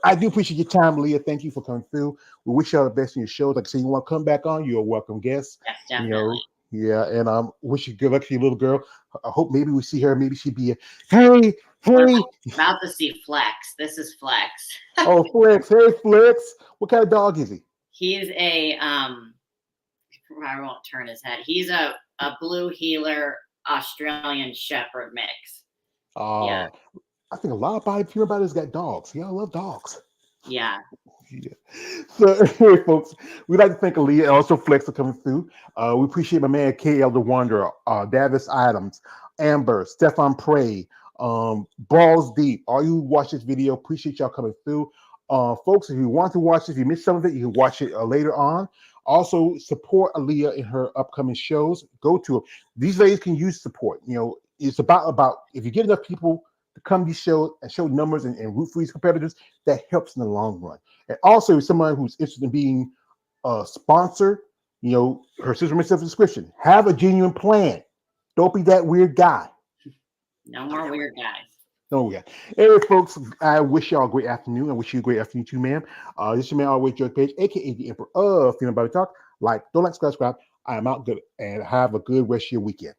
I do appreciate your time, Aleaha. Thank you for coming through. We wish you all the best in your shows. Like I said, you want to come back on, you're a welcome guest. Yes, definitely. Yeah, and wish you good luck to your little girl. I hope maybe we see her. Maybe she'd be a hey, We're hey. about to see Flex. This is Flex. Oh, Flex. Hey, Flex. What kind of dog is he? He's a I won't turn his head. He's a blue heeler Australian Shepherd mix. Yeah. I think a lot of female bodies got dogs. Yeah, I love dogs. Yeah. Yeah. So, anyway, folks, we'd like to thank Aleaha and also Flex for coming through. We appreciate my man KL the Wanderer, Davis Adams, Amber, Stefan Prey, Balls Deep. All you who watch this video, appreciate y'all coming through. Folks, if you want to watch this, if you missed some of it, you can watch it later on. Also, support Aleaha in her upcoming shows. Go to them. These ladies can use support. It's about if you get enough people to come to these shows and show numbers and root for these competitors, that helps in the long run. And also, someone who's interested in being a sponsor, her sister makes up a description. Have a genuine plan. Don't be that weird guy. No more weird guys. No, yeah. Anyway, folks, I wish y'all a great afternoon. I wish you a great afternoon too, ma'am. This is your man, Always George Page, aka the Emperor of Female Body Talk. Don't like, subscribe. I am out good, and have a good rest of your weekend.